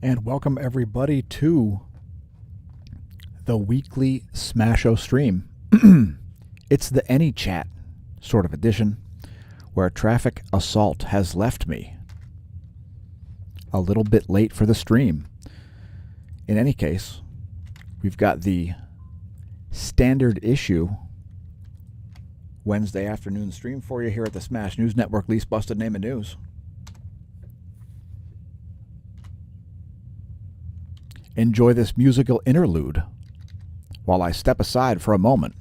And welcome everybody to the weekly smAsho stream. It's the Anychat sort of edition where traffic assault has left me a little bit late for the stream. In any case, we've got the standard issue Wednesday afternoon stream for you here at the Smash News Network, least busted name of news. Enjoy this musical interlude while I step aside for a moment.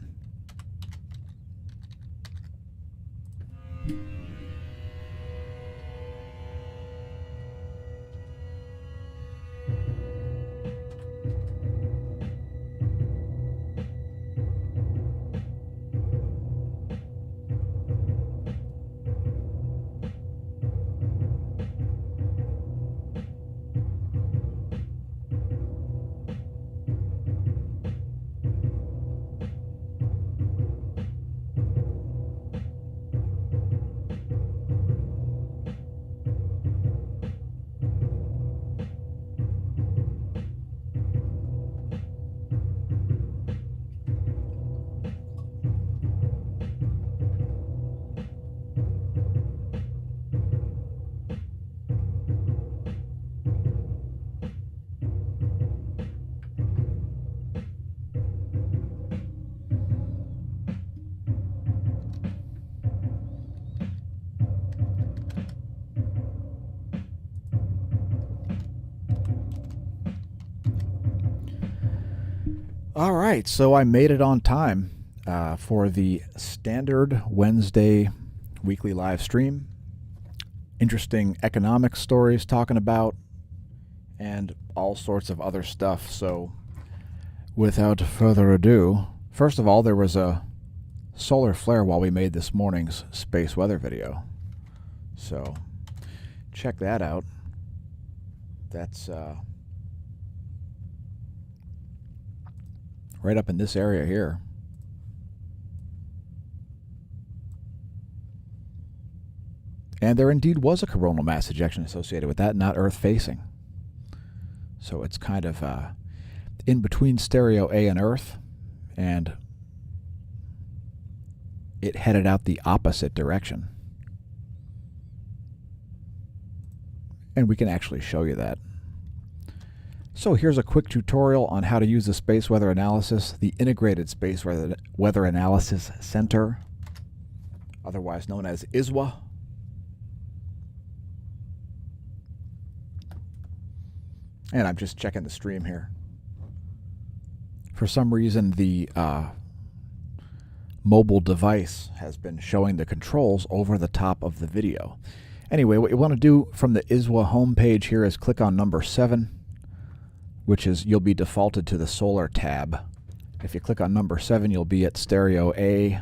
All right, so I made it on time for the standard Wednesday weekly live stream. Interesting economic stories talking about and all sorts of other stuff. So without further ado, first of all, there was a solar flare while we made this morning's space weather video. So check that out. That's right up in this area here. And there indeed was a coronal mass ejection associated with that, not Earth facing. So it's kind of in between stereo A and Earth, and it headed out the opposite direction. And we can actually show you that. So here's a quick tutorial on how to use the Space Weather Analysis, the Integrated Space Weather Analysis Center, otherwise known as ISWA. And I'm just checking the stream here. For some reason, the mobile device has been showing the controls over the top of the video. Anyway, what you want to do from the ISWA homepage here is click on number 7. Which is, you'll be defaulted to the solar tab. If you click on number 7, you'll be at stereo A.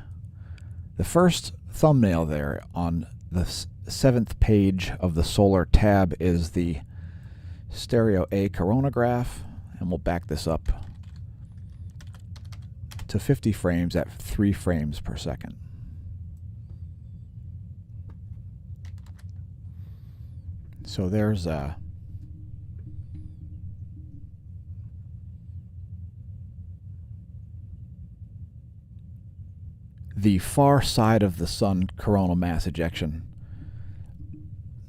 The first thumbnail there on the 7th page of the solar tab is the stereo A coronagraph, and we'll back this up to 50 frames at 3 frames per second. So there's the far side of the sun coronal mass ejection,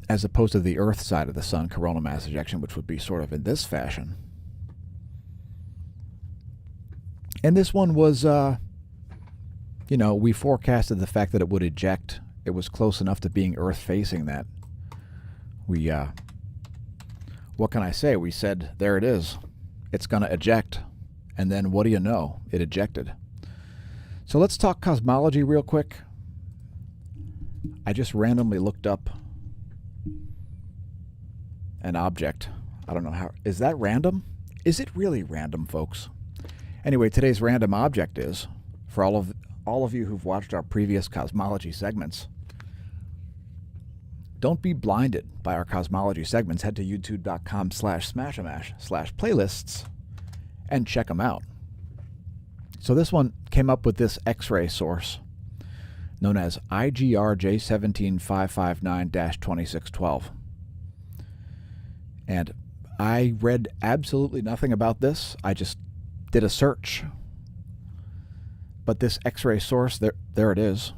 as opposed to the Earth side of the sun coronal mass ejection, which would be sort of in this fashion. And this one was, you know, we forecasted the fact that it would eject. It was close enough to being Earth facing that we, what can I say? We said, there it is. It's going to eject. And then what do you know? It ejected. So let's talk cosmology real quick. I just randomly looked up an object. I don't know how. Is that random? Is it really random, folks? Anyway, today's random object is, for all of you who've watched our previous cosmology segments, don't be blinded by our cosmology segments. Head to youtube.com/smashamash/playlists and check them out. So this one came up with this X-ray source known as IGR J17559-2612. And I read absolutely nothing about this. I just did a search. But this X-ray source, there it is.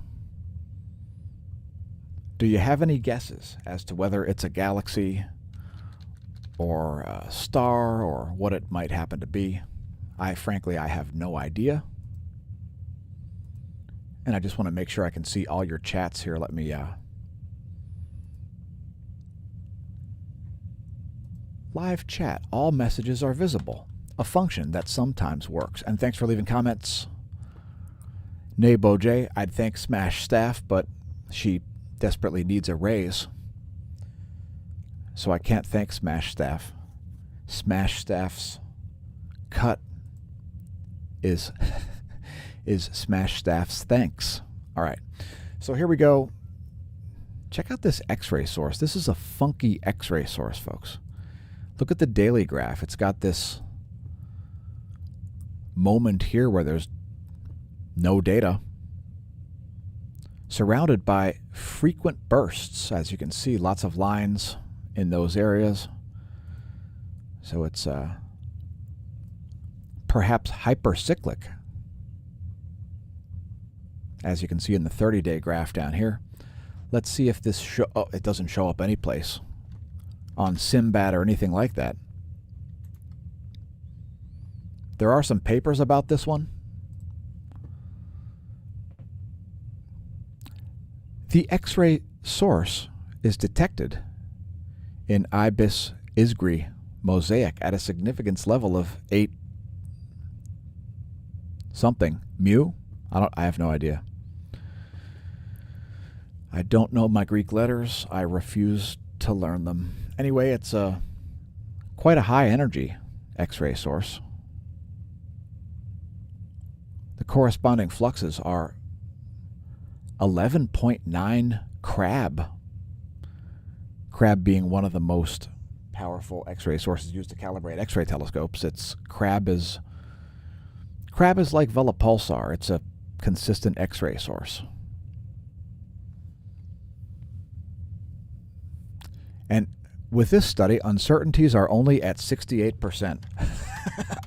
Do you have any guesses as to whether it's a galaxy or a star or what it might happen to be? Frankly, I have no idea. And I just want to make sure I can see all your chats here. Let me live chat. All messages are visible. A function that sometimes works. And thanks for leaving comments. Nabo J, I'd thank Smash staff, but she desperately needs a raise. So I can't thank Smash staff. Smash staff's cut is Smash staff's thanks. All right. So here we go. Check out this X-ray source. This is a funky X-ray source, folks. Look at the daily graph. It's got this moment here where there's no data, surrounded by frequent bursts. As you can see, lots of lines in those areas. So it's perhaps hypercyclic, as you can see in the 30-day graph down here. Let's see if this it doesn't show up any place on Simbat or anything like that. There are some papers about this one. The X-ray source is detected in Ibis Isgri mosaic at a significance level of 8 something mu. I have no idea. I don't know my Greek letters. I refuse to learn them. Anyway, it's quite a high energy X-ray source. The corresponding fluxes are 11.9 crab. Crab being one of the most powerful X-ray sources used to calibrate X-ray telescopes. Crab is like Vela pulsar. It's a consistent X-ray source. And with this study, uncertainties are only at 68%.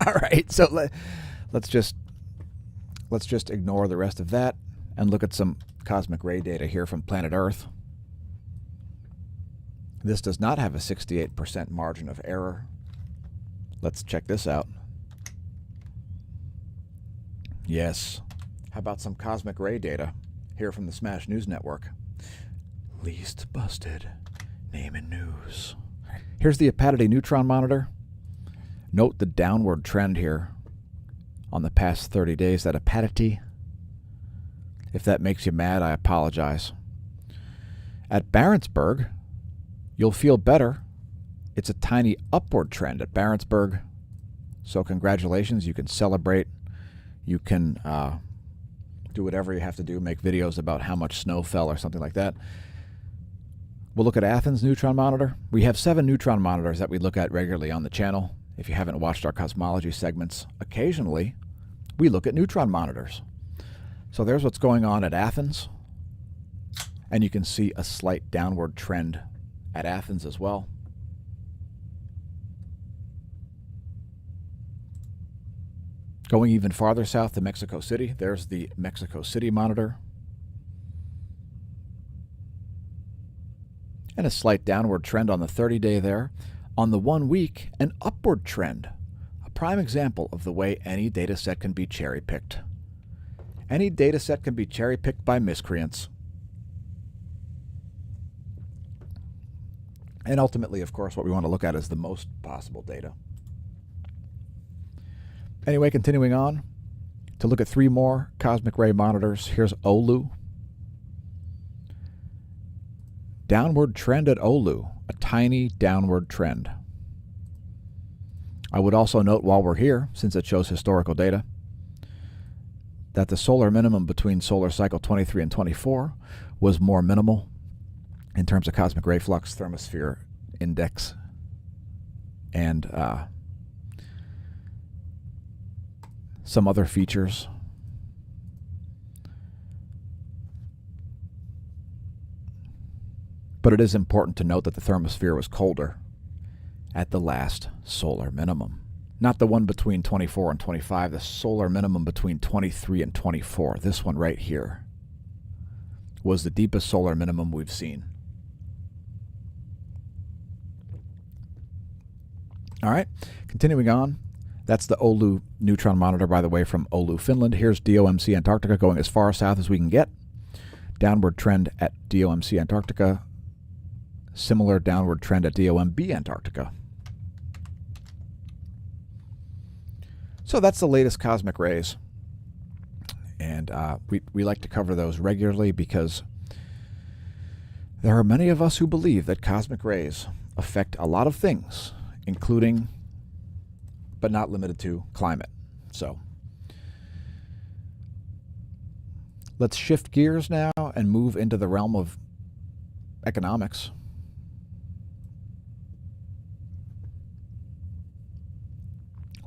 All right, so let's just ignore the rest of that and look at some cosmic ray data here from planet Earth. This does not have a 68% margin of error. Let's check this out. Yes. How about some cosmic ray data here from the Smash News Network? Least busted name in news. Here's the Apatity Neutron Monitor. Note the downward trend here on the past 30 days. That Apatity, if that makes you mad, I apologize. At Barentsburg, you'll feel better. It's a tiny upward trend at Barentsburg. So congratulations. You can celebrate. You can do whatever you have to do, make videos about how much snow fell or something like that. We'll look at Athens Neutron Monitor. We have 7 neutron monitors that we look at regularly on the channel. If you haven't watched our cosmology segments, occasionally we look at neutron monitors. So there's what's going on at Athens. And you can see a slight downward trend at Athens as well. Going even farther south to Mexico City, there's the Mexico City monitor. And a slight downward trend on the 30-day there. On the 1 week, an upward trend. A prime example of the way any data set can be cherry-picked. Any data set can be cherry-picked by miscreants. And ultimately, of course, what we want to look at is the most possible data. Anyway, continuing on to look at 3 more cosmic ray monitors. Here's Oulu. Downward trend at Oulu, a tiny downward trend. I would also note while we're here, since it shows historical data, that the solar minimum between solar cycle 23 and 24 was more minimal in terms of cosmic ray flux, thermosphere index, and some other features. But it is important to note that the thermosphere was colder at the last solar minimum. Not the one between 24 and 25, the solar minimum between 23 and 24. This one right here was the deepest solar minimum we've seen. All right, continuing on. That's the Oulu neutron monitor, by the way, from Oulu, Finland. Here's DOMC Antarctica going as far south as we can get. Downward trend at DOMC Antarctica. Similar downward trend at DOMB Antarctica. So that's the latest cosmic rays. And we like to cover those regularly because there are many of us who believe that cosmic rays affect a lot of things, including, but not limited to, climate. So let's shift gears now and move into the realm of economics.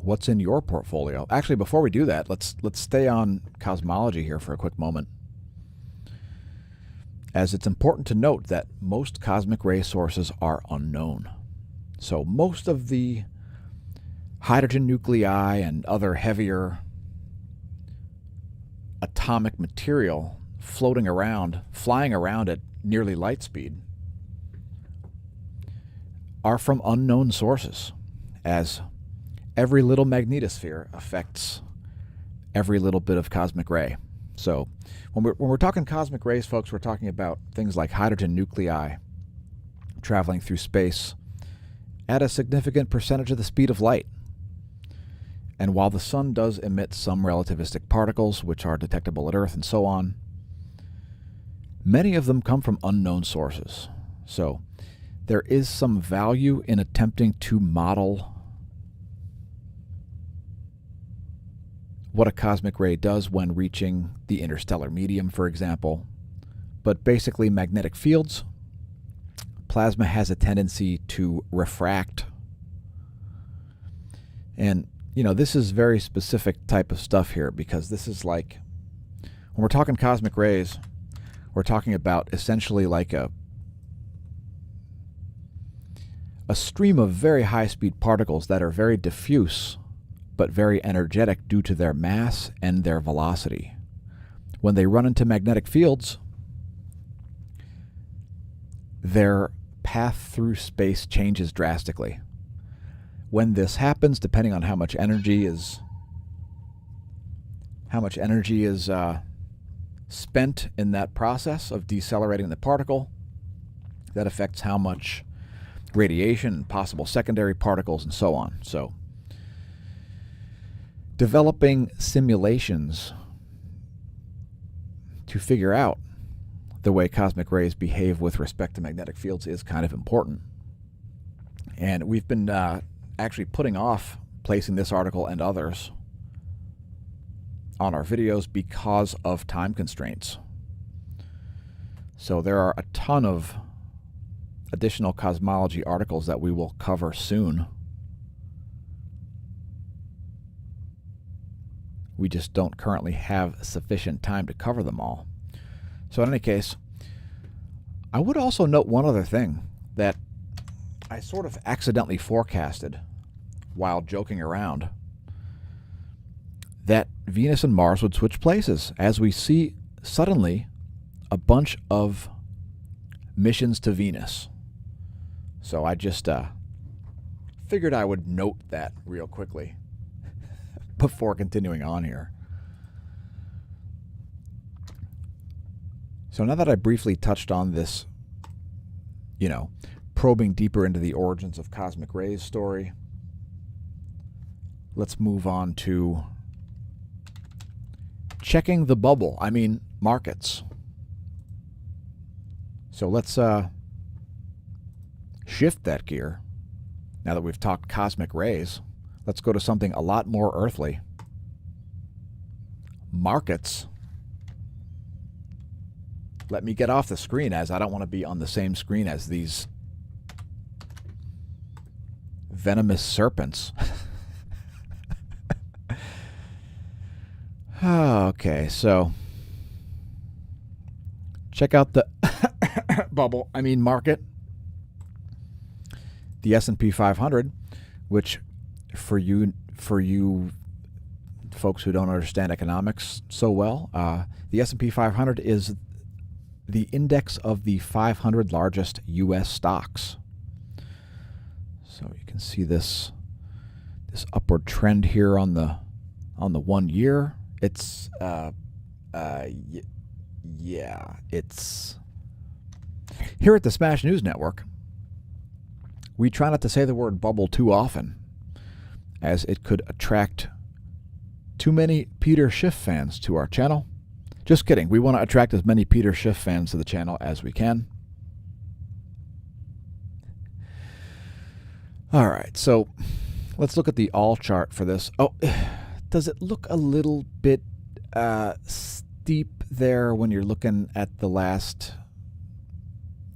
What's in your portfolio? Actually, before we do that, let's stay on cosmology here for a quick moment, as it's important to note that most cosmic ray sources are unknown. So most of the hydrogen nuclei and other heavier atomic material floating around, flying around at nearly light speed, are from unknown sources, as every little magnetosphere affects every little bit of cosmic ray. So when we're talking cosmic rays, folks, we're talking about things like hydrogen nuclei traveling through space at a significant percentage of the speed of light. And while the sun does emit some relativistic particles, which are detectable at Earth and so on, many of them come from unknown sources. So there is some value in attempting to model what a cosmic ray does when reaching the interstellar medium, for example. But basically, magnetic fields, plasma has a tendency to refract. And, you know, this is very specific type of stuff here, because this is like, when we're talking cosmic rays, we're talking about essentially like a stream of very high-speed particles that are very diffuse but very energetic due to their mass and their velocity. When they run into magnetic fields, their path through space changes drastically. When this happens, depending on how much energy is spent in that process of decelerating the particle, that affects how much radiation, possible secondary particles, and so on. So developing simulations to figure out the way cosmic rays behave with respect to magnetic fields is kind of important. And we've been actually putting off placing this article and others on our videos because of time constraints. So there are a ton of additional cosmology articles that we will cover soon. We just don't currently have sufficient time to cover them all. So in any case, I would also note one other thing that I sort of accidentally forecasted while joking around, that Venus and Mars would switch places, as we see suddenly a bunch of missions to Venus. So I just figured I would note that real quickly before continuing on here. So now that I briefly touched on this, you know, probing deeper into the origins of cosmic rays story, let's move on to checking the bubble. I mean, markets. So let's shift that gear. Now that we've talked cosmic rays, let's go to something a lot more earthly. Markets. Let me get off the screen, as I don't want to be on the same screen as these venomous serpents. Okay, so check out the market. The S&P 500, which for you folks who don't understand economics so well, the S&P 500 is the index of the 500 largest U.S. stocks. So you can see this upward trend here on the 1 year. It's it's here at the Smash News Network. We try not to say the word bubble too often, as it could attract too many Peter Schiff fans to our channel. Just kidding. We want to attract as many Peter Schiff fans to the channel as we can. All right, so let's look at the all chart for this. Oh, does it look a little bit steep there when you're looking at the last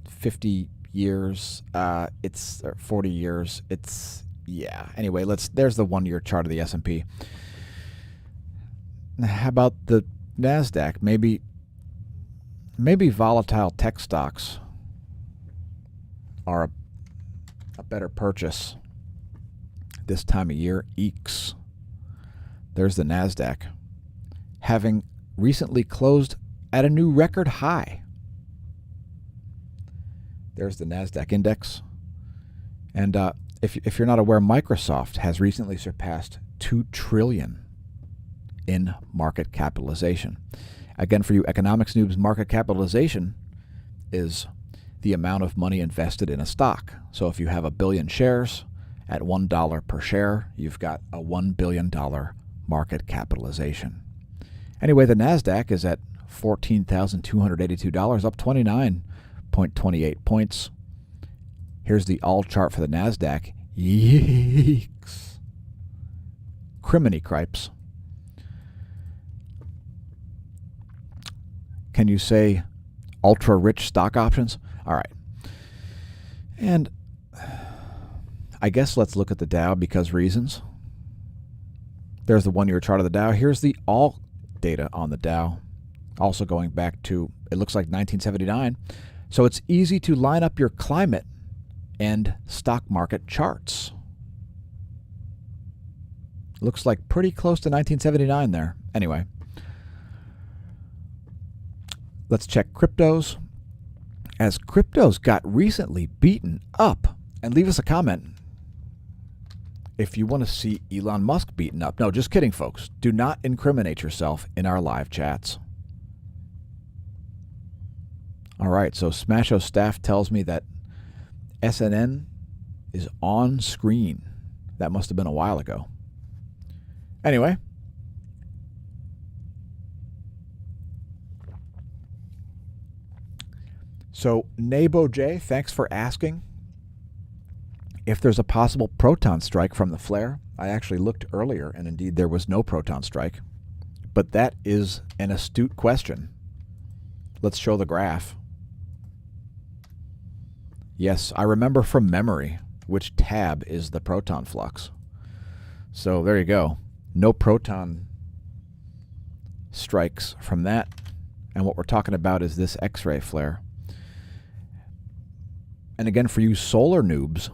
50 years? It's 40 years. It's, yeah. Anyway, there's the 1 year chart of the S&P. How about the NASDAQ? Maybe volatile tech stocks are a better purchase this time of year. Eeks. There's the NASDAQ, having recently closed at a new record high. There's the NASDAQ index. And if you're not aware, Microsoft has recently surpassed $2 trillion in market capitalization. Again, for you economics noobs, market capitalization is the amount of money invested in a stock. So if you have 1 billion shares at $1 per share, you've got a $1 billion market capitalization. Anyway, the NASDAQ is at $14,282, up 29.28 points. Here's the all chart for the NASDAQ. Yeeks. Criminy cripes. Can you say ultra-rich stock options? All right. And I guess let's look at the Dow because reasons. There's the 1 year chart of the Dow. Here's the all data on the Dow. Also going back to, it looks like 1979. So it's easy to line up your climate and stock market charts. Looks like pretty close to 1979 there. Anyway. Let's check cryptos. As cryptos got recently beaten up, and leave us a comment if you want to see Elon Musk beaten up. No, just kidding, folks. Do not incriminate yourself in our live chats. All right, so smAsho staff tells me that SNN is on screen. That must have been a while ago. Anyway. So, Nabo J, thanks for asking if there's a possible proton strike from the flare. I actually looked earlier, and indeed there was no proton strike. But that is an astute question. Let's show the graph. Yes, I remember from memory which tab is the proton flux. So there you go. No proton strikes from that. And what we're talking about is this X-ray flare. And again, for you solar noobs,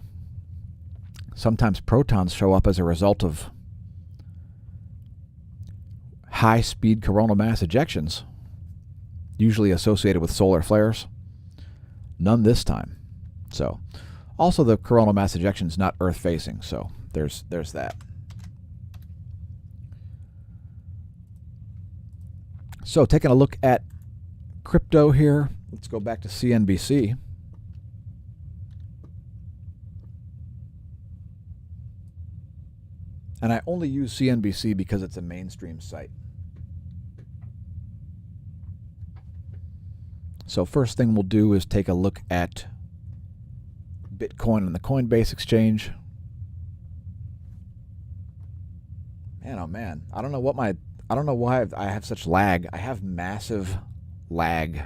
sometimes protons show up as a result of high-speed coronal mass ejections, usually associated with solar flares. None this time. So, also the coronal mass ejection is not Earth-facing, so there's that. So, taking a look at crypto here, let's go back to CNBC. And I only use CNBC because it's a mainstream site. So first thing we'll do is take a look at Bitcoin on the Coinbase exchange. Man, oh man. I don't know why I have such lag. I have massive lag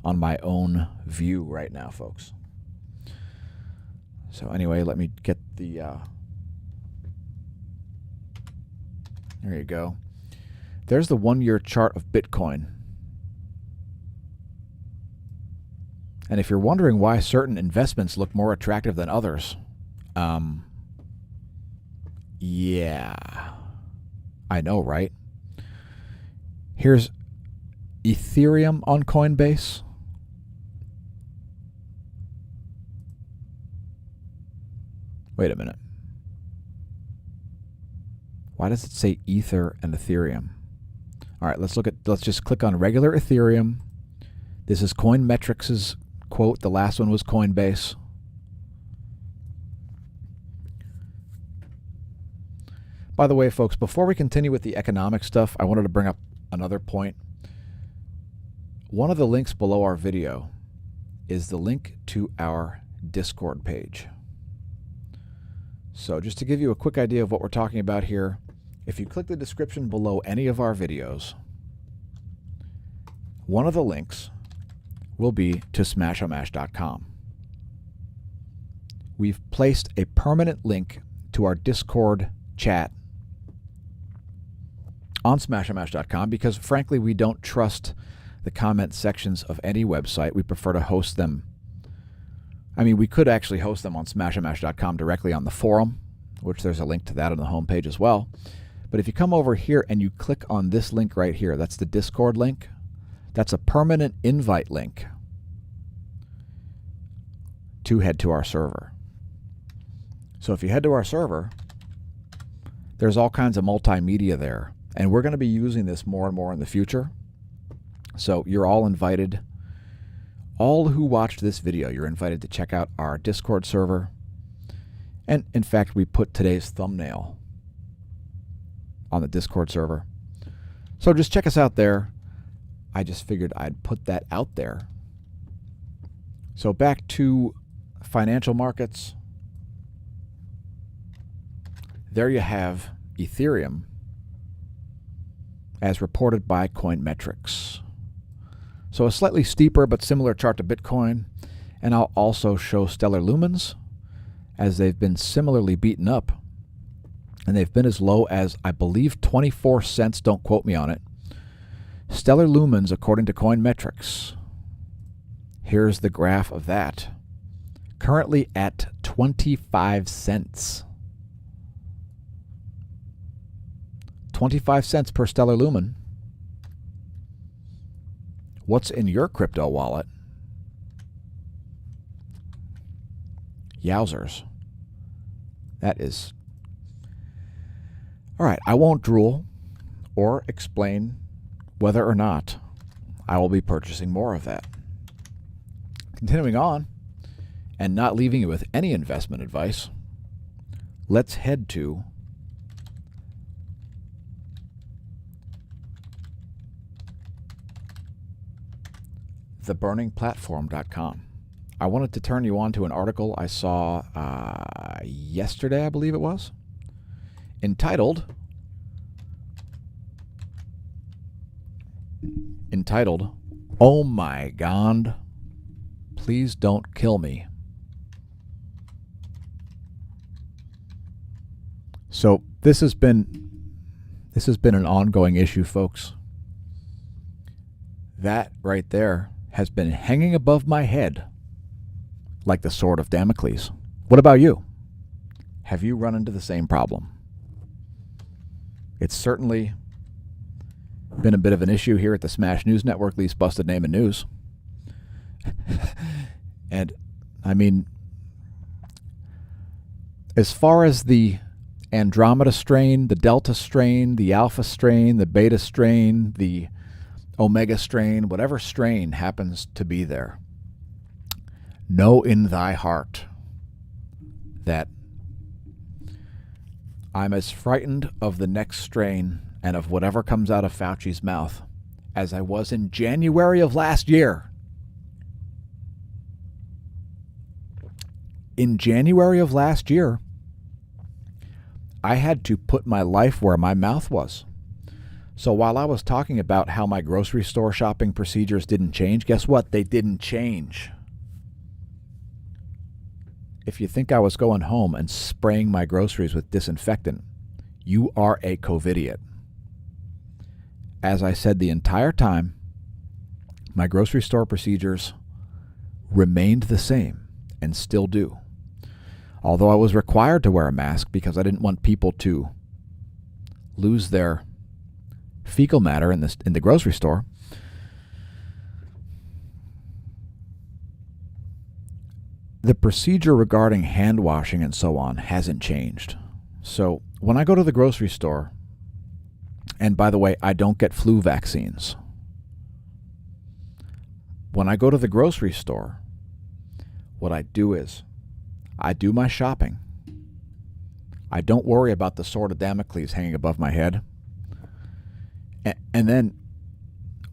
on my own view right now, folks. So anyway, let me get the... there you go. There's the 1-year chart of Bitcoin. And if you're wondering why certain investments look more attractive than others, yeah, I know, right? Here's Ethereum on Coinbase. Wait a minute. Why does it say Ether and Ethereum? All right, let's just click on regular Ethereum. This is Coinmetrics' quote. The last one was Coinbase. By the way, folks, before we continue with the economic stuff, I wanted to bring up another point. One of the links below our video is the link to our Discord page. So just to give you a quick idea of what we're talking about here, if you click the description below any of our videos, one of the links will be to smAsho.com. We've placed a permanent link to our Discord chat on smAsho.com because, frankly, we don't trust the comment sections of any website. We prefer to host them. I mean, we could actually host them on smAsho.com directly on the forum, which there's a link to that on the homepage as well. But if you come over here and you click on this link right here, that's the Discord link. That's a permanent invite link to head to our server. So if you head to our server, there's all kinds of multimedia there. And we're going to be using this more and more in the future. So you're all invited. All who watched this video, you're invited to check out our Discord server. And in fact, we put today's thumbnail on the Discord server. So just check us out there. I just figured I'd put that out there. So back to financial markets. There you have Ethereum as reported by Coinmetrics. So a slightly steeper but similar chart to Bitcoin. And I'll also show stellar lumens as they've been similarly beaten up. And they've been as low as, I believe, 24 cents. Don't quote me on it. Stellar lumens, according to Coinmetrics. Here's the graph of that. Currently at 25 cents. 25 cents per stellar lumen. What's in your crypto wallet? Yowzers. That is... All right, I won't drool or explain whether or not I will be purchasing more of that. Continuing on, and not leaving you with any investment advice, let's head to theburningplatform.com. I wanted to turn you on to an article I saw yesterday, I believe it was, entitled "Oh My God, Please Don't Kill Me." So this has been an ongoing issue, folks. That right there has been hanging above my head like the sword of Damocles. What about you? Have you run into the same problem? It's certainly been a bit of an issue here at the Smash News Network, least busted name in news. And, I mean, as far as the Andromeda strain, the Delta strain, the Alpha strain, the Beta strain, the Omega strain, whatever strain happens to be there, know in thy heart that I'm as frightened of the next strain and of whatever comes out of Fauci's mouth as I was in January of last year. In January of last year, I had to put my life where my mouth was. So while I was talking about how my grocery store shopping procedures didn't change, guess what? They didn't change. If you think I was going home and spraying my groceries with disinfectant, you are a COVIDiot. as I said the entire time, my grocery store procedures remained the same and still do. Although I was required to wear a mask because I didn't want people to lose their fecal matter in the grocery store, the procedure regarding hand washing and so on hasn't changed. So when I go to the grocery store, and by the way, I don't get flu vaccines. When I go to the grocery store, what I do is I do my shopping. I don't worry about the sword of Damocles hanging above my head. And then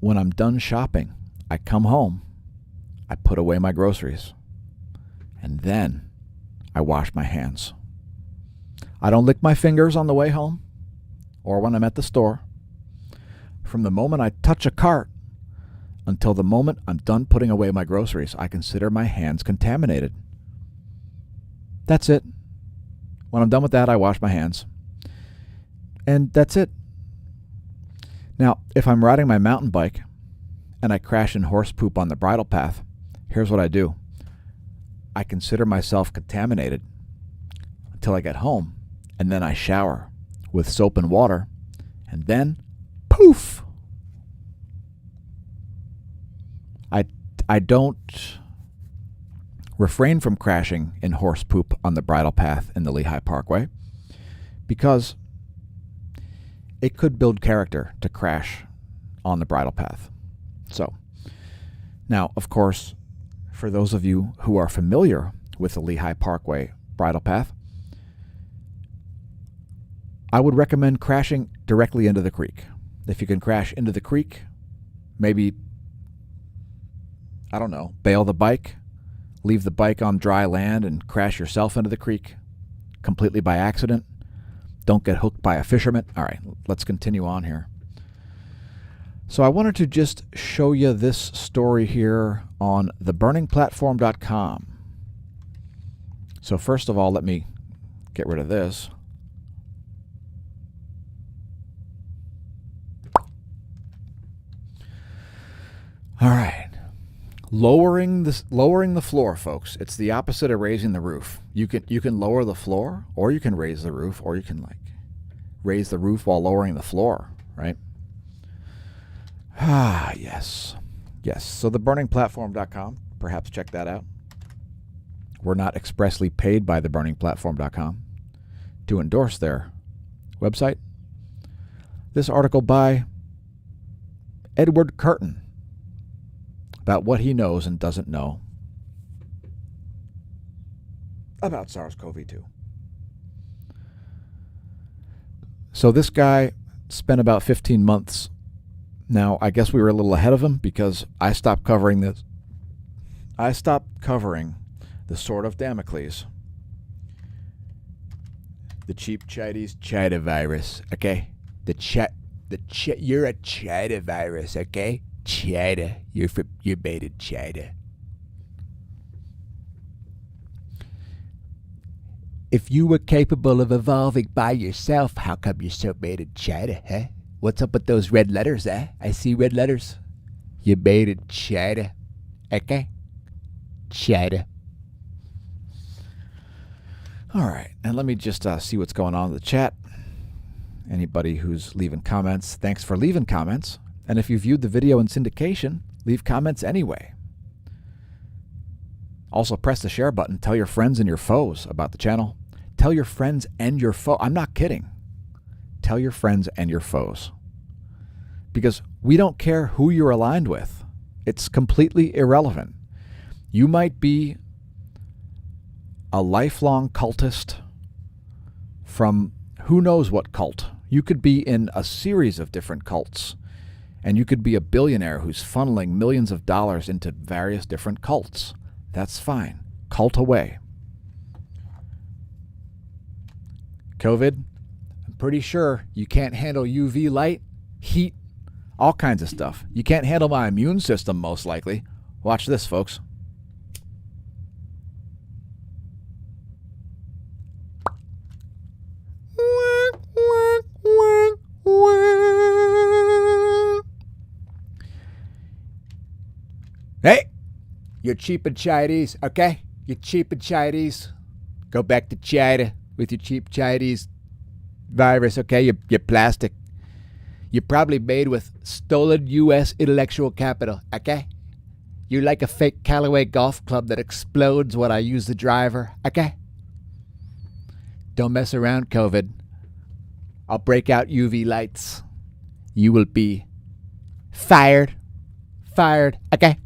when I'm done shopping, I come home, I put away my groceries, and then I wash my hands. I don't lick my fingers on the way home or when I'm at the store. From the moment I touch a cart until the moment I'm done putting away my groceries, I consider my hands contaminated. That's it. When I'm done with that, I wash my hands. And that's it. Now, if I'm riding my mountain bike and I crash in horse poop on the bridle path, here's what I do. I consider myself contaminated until I get home, and then I shower with soap and water, and then, poof! I don't refrain from crashing in horse poop on the bridle path in the Lehigh Parkway because it could build character to crash on the bridle path. So, now, of course, for those of you who are familiar with the Lehigh Parkway bridle path, I would recommend crashing directly into the creek. If you can crash into the creek, maybe, I don't know, bail the bike, leave the bike on dry land and crash yourself into the creek completely by accident. Don't get hooked by a fisherman. All right, let's continue on here. So I wanted to just show you this story here on theburningplatform.com. So first of all, let me get rid of this. All right. Lowering the floor, folks. It's the opposite of raising the roof. You can lower the floor, or you can raise the roof, or you can raise the roof while lowering the floor, right? Ah, yes. Yes. So theburningplatform.com, perhaps check that out. We're not expressly paid by theburningplatform.com to endorse their website. This article by Edward Curtin about what he knows and doesn't know about SARS-CoV-2. So this guy spent about 15 months. Now, I guess we were a little ahead of him because I stopped covering this. I stopped covering the sword of Damocles, the cheap Chinese China virus, okay? You're a China virus, okay? China. You're made in China. If you were capable of evolving by yourself, how come you're so made in China, huh? What's up with those red letters, eh? I see red letters. You're made in China. Okay? China. All right, and let me just see what's going on in the chat. Anybody who's leaving comments, thanks for leaving comments. And if you viewed the video in syndication, leave comments anyway. Also, press the share button. Tell your friends and your foes about the channel. Tell your friends and your foes. I'm not kidding. Tell your friends and your foes. Because we don't care who you're aligned with. It's completely irrelevant. You might be a lifelong cultist from who knows what cult. You could be in a series of different cults. And you could be a billionaire who's funneling millions of dollars into various different cults. That's fine. Cult away. COVID, I'm pretty sure you can't handle UV light, heat, all kinds of stuff. You can't handle my immune system, most likely. Watch this, folks. You're cheap and Chinese, okay? You're cheap and Chinese. Go back to China with your cheap Chinese virus, okay? You're plastic. You're probably made with stolen U.S. intellectual capital, okay? You're like a fake Callaway golf club that explodes when I use the driver, okay? Don't mess around, COVID. I'll break out UV lights. You will be fired. Fired, okay?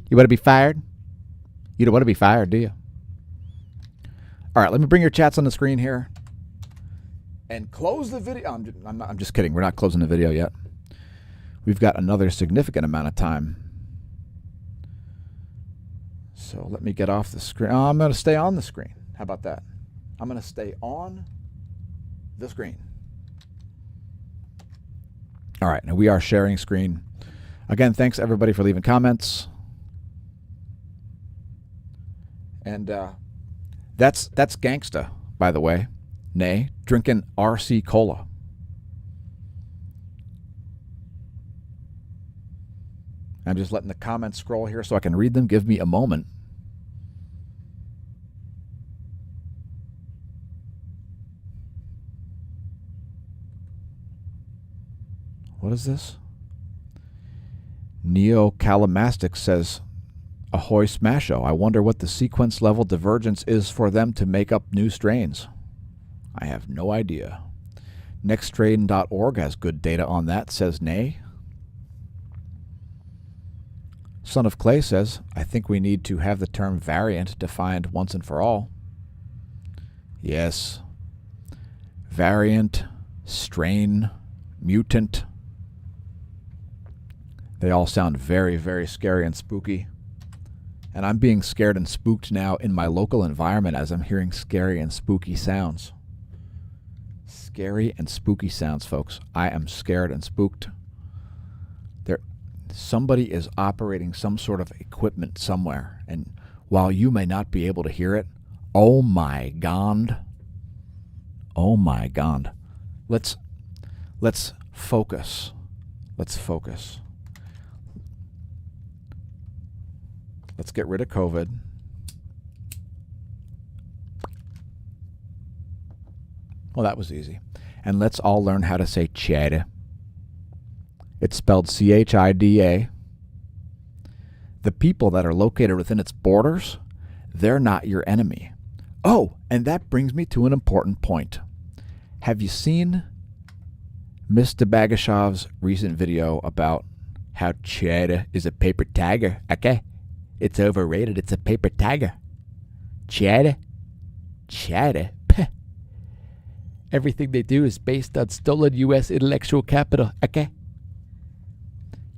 You want to be fired? You don't want to be fired, do you? All right, let me bring your chats on the screen here and close the video. I'm just kidding. We're not closing the video yet. We've got another significant amount of time. So let me get off the screen. Oh, I'm going to stay on the screen. How about that? I'm going to stay on the screen. All right, now we are sharing screen. Again, thanks everybody for leaving comments. And that's gangsta, by the way. Nay, drinking RC Cola. I'm just letting the comments scroll here so I can read them. Give me a moment. What is this? Neo Calamastic says, ahoy smAsho. I wonder what the sequence level divergence is for them to make up new strains. I have no idea. Nextstrain.org has good data on that, says Nay. Son of Clay says, I think we need to have the term variant defined once and for all. Yes. Variant, strain, mutant. They all sound very, very scary and spooky. And I'm being scared and spooked now in my local environment as I'm hearing scary and spooky sounds. Scary and spooky sounds, folks. I am scared and spooked. Somebody is operating some sort of equipment somewhere, and while you may not be able to hear it, oh my God. Oh my God. Let's focus. Let's focus. Let's get rid of COVID. Well, that was easy. And let's all learn how to say Chida. It's spelled C-H-I-D-A. The people that are located within its borders, they're not your enemy. Oh, and that brings me to an important point. Have you seen Mr. Bagashov's recent video about how Chida is a paper tiger? Okay? It's overrated. It's a paper tiger. Chida? Chida? Everything they do is based on stolen U.S. intellectual capital. Okay?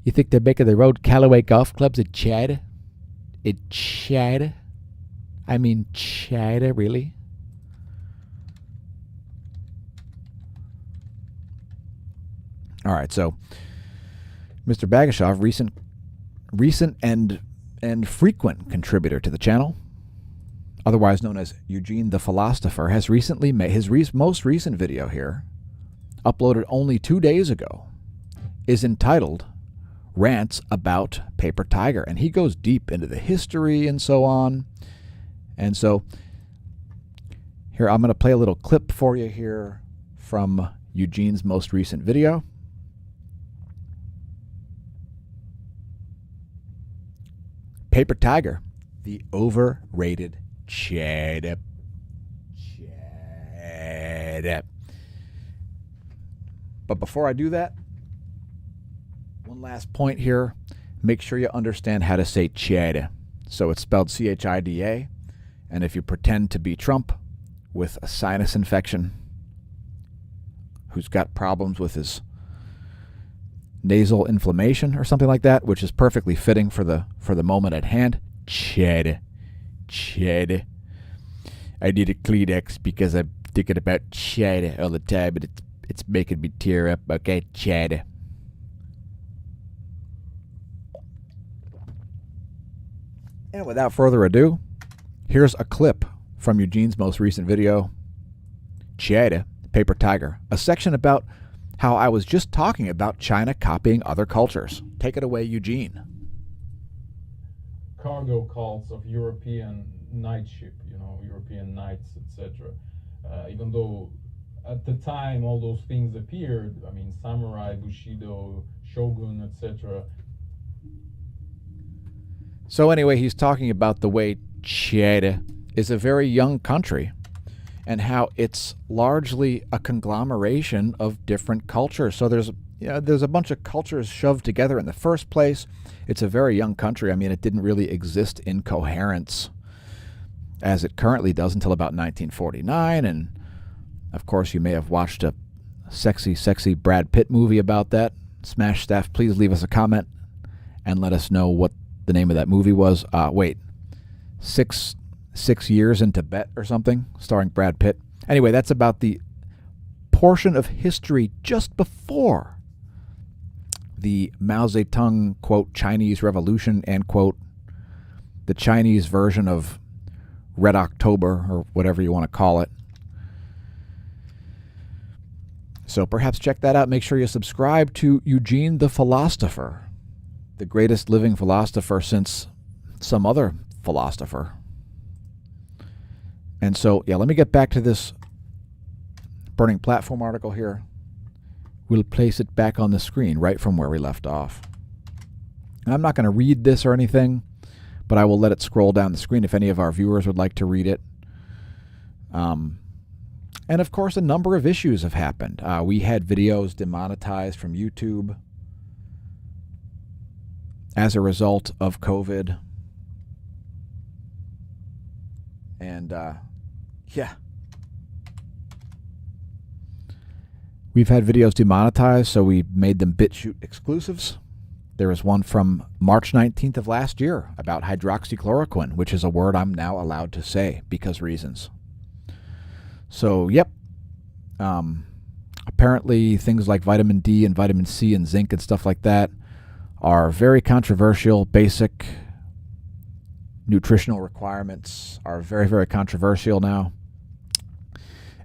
You think they're making their own Callaway golf clubs in China? In China? I mean China, really? All right, so Mr. Bagashov, recent and frequent contributor to the channel, otherwise known as Eugene the Philosopher, has recently made his most recent video here, uploaded only 2 days ago, is entitled Rants About Paper Tiger, and he goes deep into the history and so on. And so here, I'm going to play a little clip for you here from Eugene's most recent video. Paper Tiger, the overrated Chad. But before I do that, one last point here. Make sure you understand how to say Chad. So it's spelled C-H-I-D-A. And if you pretend to be Trump with a sinus infection, who's got problems with his nasal inflammation or something like that, which is perfectly fitting for the moment at hand, Chad. I need a Kleenex because I'm thinking about Chad all the time, and it's making me tear up. Okay, Chad. And without further ado, here's a clip from Eugene's most recent video, China, Paper Tiger, a section about how I was just talking about China copying other cultures. Take it away, Eugene. cargo cults of European knightship, European knights, etc. Even though at the time all those things appeared, I mean, samurai, bushido, shogun, etc. So anyway, he's talking about the way China is a very young country and how it's largely a conglomeration of different cultures. So there's a bunch of cultures shoved together in the first place. It's a very young country. I mean, it didn't really exist in coherence as it currently does until about 1949. And of course, you may have watched a sexy, sexy Brad Pitt movie about that. Smash staff, please leave us a comment and let us know what the name of that movie was. Six Years in Tibet or something, starring Brad Pitt. Anyway, that's about the portion of history just before the Mao Zedong, quote, Chinese Revolution, end quote, the Chinese version of Red October, or whatever you want to call it. So perhaps check that out. Make sure you subscribe to Eugene the Philosopher, the greatest living philosopher since some other philosopher. And so, let me get back to this Burning Platform article here. We'll place it back on the screen right from where we left off. And I'm not going to read this or anything, but I will let it scroll down the screen if any of our viewers would like to read it. And of course, a number of issues have happened. We had videos demonetized from YouTube as a result of COVID. And we've had videos demonetized, so we made them BitChute exclusives. There is one from March 19th of last year about hydroxychloroquine, which is a word I'm now allowed to say because reasons. So, apparently things like vitamin D and vitamin C and zinc and stuff like that are very controversial. Basic nutritional requirements are very, very controversial now.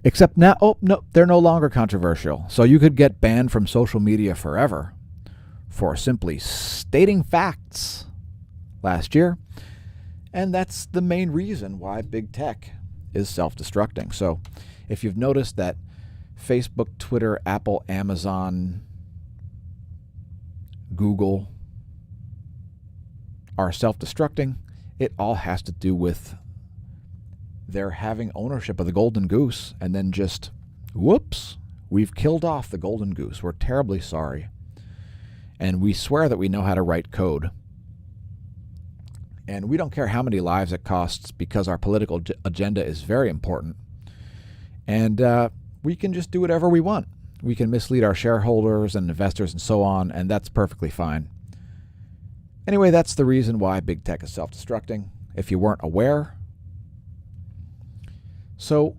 Except now, no, they're no longer controversial. So you could get banned from social media forever for simply stating facts last year. And that's the main reason why big tech is self-destructing. So if you've noticed that Facebook, Twitter, Apple, Amazon, Google are self-destructing, it all has to do with their having ownership of the golden goose and then just, whoops, we've killed off the golden goose. We're terribly sorry. And we swear that we know how to write code. And we don't care how many lives it costs because our political agenda is very important. And we can just do whatever we want. We can mislead our shareholders and investors and so on, and that's perfectly fine. Anyway, that's the reason why big tech is self-destructing, if you weren't aware. So,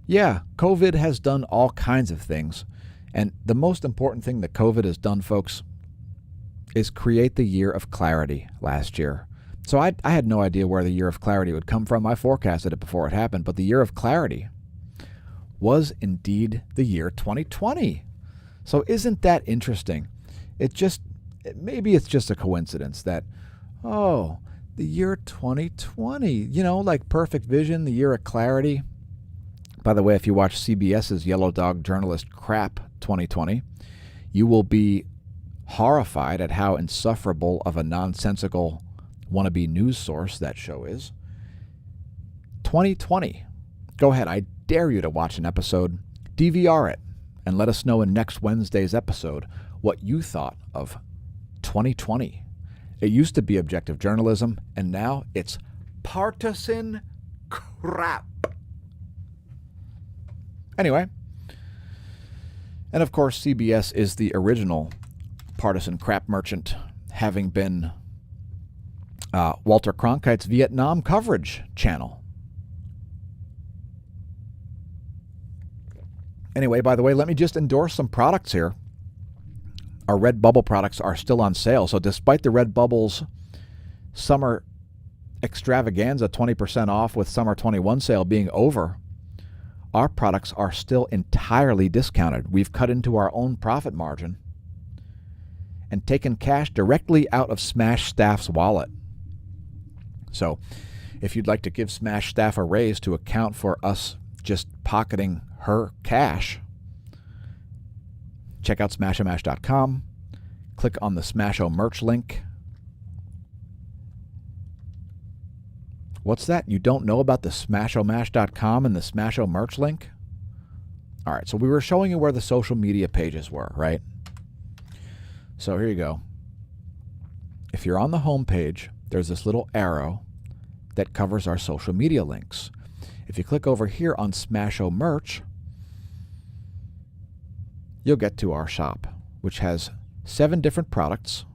COVID has done all kinds of things. And the most important thing that COVID has done, folks, is create the year of clarity last year. So I had no idea where the year of clarity would come from. I forecasted it before it happened. But the year of clarity was indeed the year 2020. So isn't that interesting? Maybe it's just a coincidence that, the year 2020, like Perfect Vision, the year of clarity. By the way, if you watch CBS's Yellow Dog Journalist Crap 2020, you will be horrified at how insufferable of a nonsensical wannabe news source that show is. 2020. Go ahead, I dare you to watch an episode, DVR it, and let us know in next Wednesday's episode what you thought of 2020. It used to be objective journalism, and now it's partisan crap. Anyway, and of course CBS is the original partisan crap merchant, having been Walter Cronkite's Vietnam coverage channel. Anyway, by the way, let me just endorse some products here. Our Redbubble products are still on sale. So despite the Redbubble's summer extravaganza, 20% off with summer 21 sale being over, our products are still entirely discounted. We've cut into our own profit margin and taken cash directly out of Smash staff's wallet. So if you'd like to give Smash staff a raise to account for us just pocketing her cash, check out smAsho.com. Click on the smAsho merch link. What's that? You don't know about the smAshomash.com and the smAsho merch link? All right, so we were showing you where the social media pages were, right? So here you go. If you're on the home page, there's this little arrow that covers our social media links. If you click over here on smAsho merch, you'll get to our shop, which has 7 different products.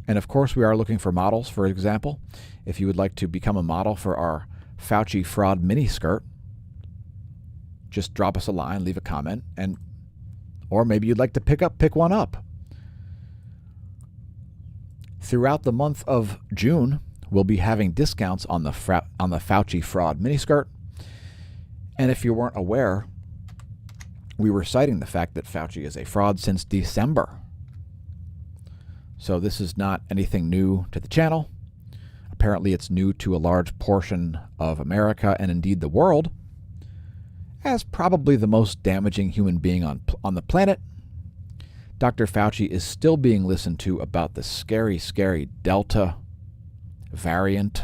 And of course, we are looking for models. For example, if you would like to become a model for our Fauci fraud mini skirt, just drop us a line, leave a comment, or maybe you'd like to pick one up. Throughout the month of June, we'll be having discounts on the Fauci fraud mini skirt. And if you weren't aware, we were citing the fact that Fauci is a fraud since December. So this is not anything new to the channel. Apparently it's new to a large portion of America and indeed the world, as probably the most damaging human being on the planet. Dr. Fauci is still being listened to about the scary, scary Delta variant.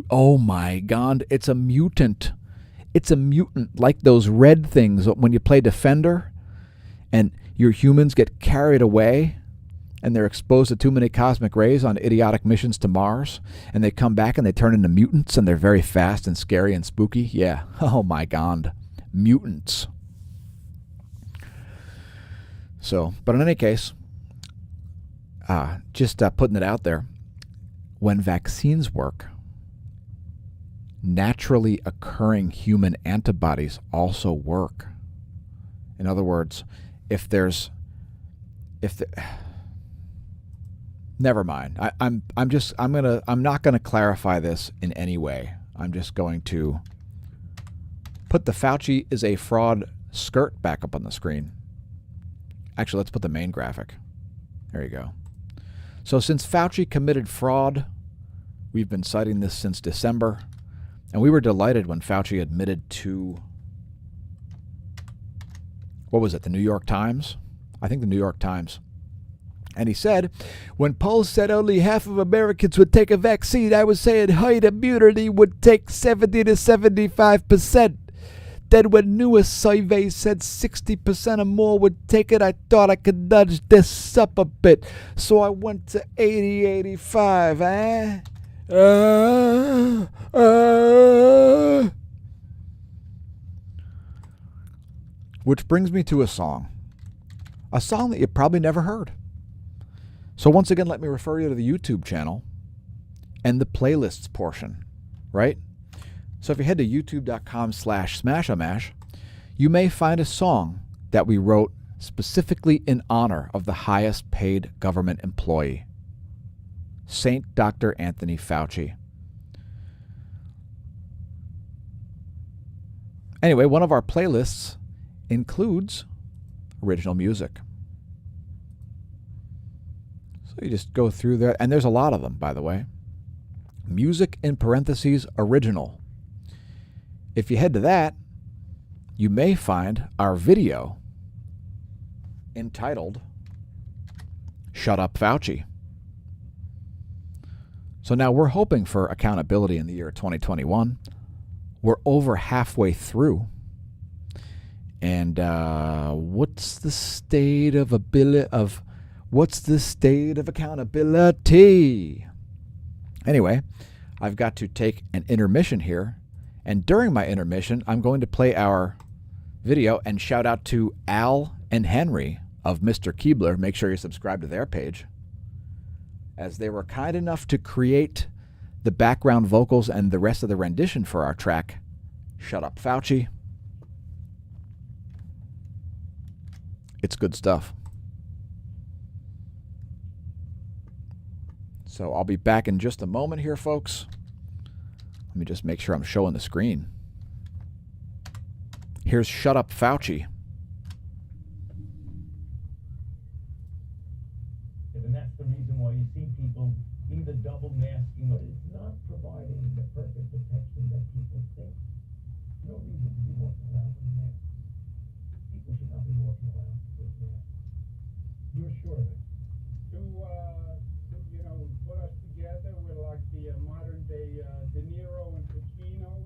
Oh my God, it's a mutant. It's a mutant, like those red things when you play Defender and your humans get carried away and they're exposed to too many cosmic rays on idiotic missions to Mars, and they come back and they turn into mutants and they're very fast and scary and spooky. Yeah, oh my God, mutants. So, but in any case, just putting it out there, when vaccines work, naturally occurring human antibodies also work. In other words, never mind. I'm not gonna clarify this in any way. I'm just going to put the Fauci is a fraud skirt back up on the screen. Actually, let's put the main graphic. There you go. So since Fauci committed fraud, we've been citing this since December, and we were delighted when Fauci admitted to, what was it, the New York Times? I think the New York Times. And he said, when polls said only half of Americans would take a vaccine, I was saying herd immunity would take 70 to 75%. Then when newest surveys said 60% or more would take it, I thought I could nudge this up a bit. So I went to 80, 85, Which brings me to a song that you probably never heard. So once again, let me refer you to the YouTube channel and the playlists portion, right? So if you head to youtube.com/smAshomash, you may find a song that we wrote specifically in honor of the highest paid government employee, Saint Dr. Anthony Fauci. Anyway, one of our playlists includes original music. So you just go through there, and there's a lot of them, by the way. Music in parentheses original. If you head to that, you may find our video entitled Shut Up Fauci. So now we're hoping for accountability in the year 2021. We're over halfway through. And what's the state of accountability? Anyway, I've got to take an intermission here. And during my intermission, I'm going to play our video and shout out to Al and Henry of Mr. Keebler. Make sure you subscribe to their page, as they were kind enough to create the background vocals and the rest of the rendition for our track, Shut Up Fauci. It's good stuff. So I'll be back in just a moment here, folks. Let me just make sure I'm showing the screen. Here's Shut Up In Fauci. the next you see people either double masking or it's not providing the perfect protection that people think. No reason to be walking around with a mask. People should not be walking around with masks. You're sure of it? Put us together with like the modern day De Niro and Pacino.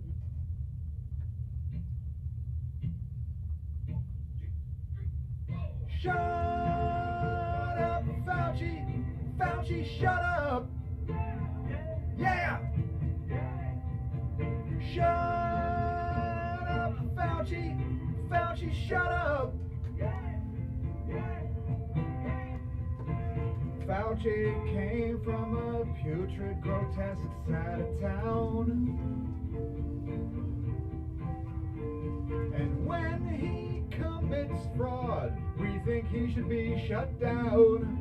Shut up, Fauci! Fauci, shut up! Yeah! Shut up, Fauci! Fauci, shut up! Fauci came from a putrid, grotesque side of town. And when he commits fraud, we think he should be shut down.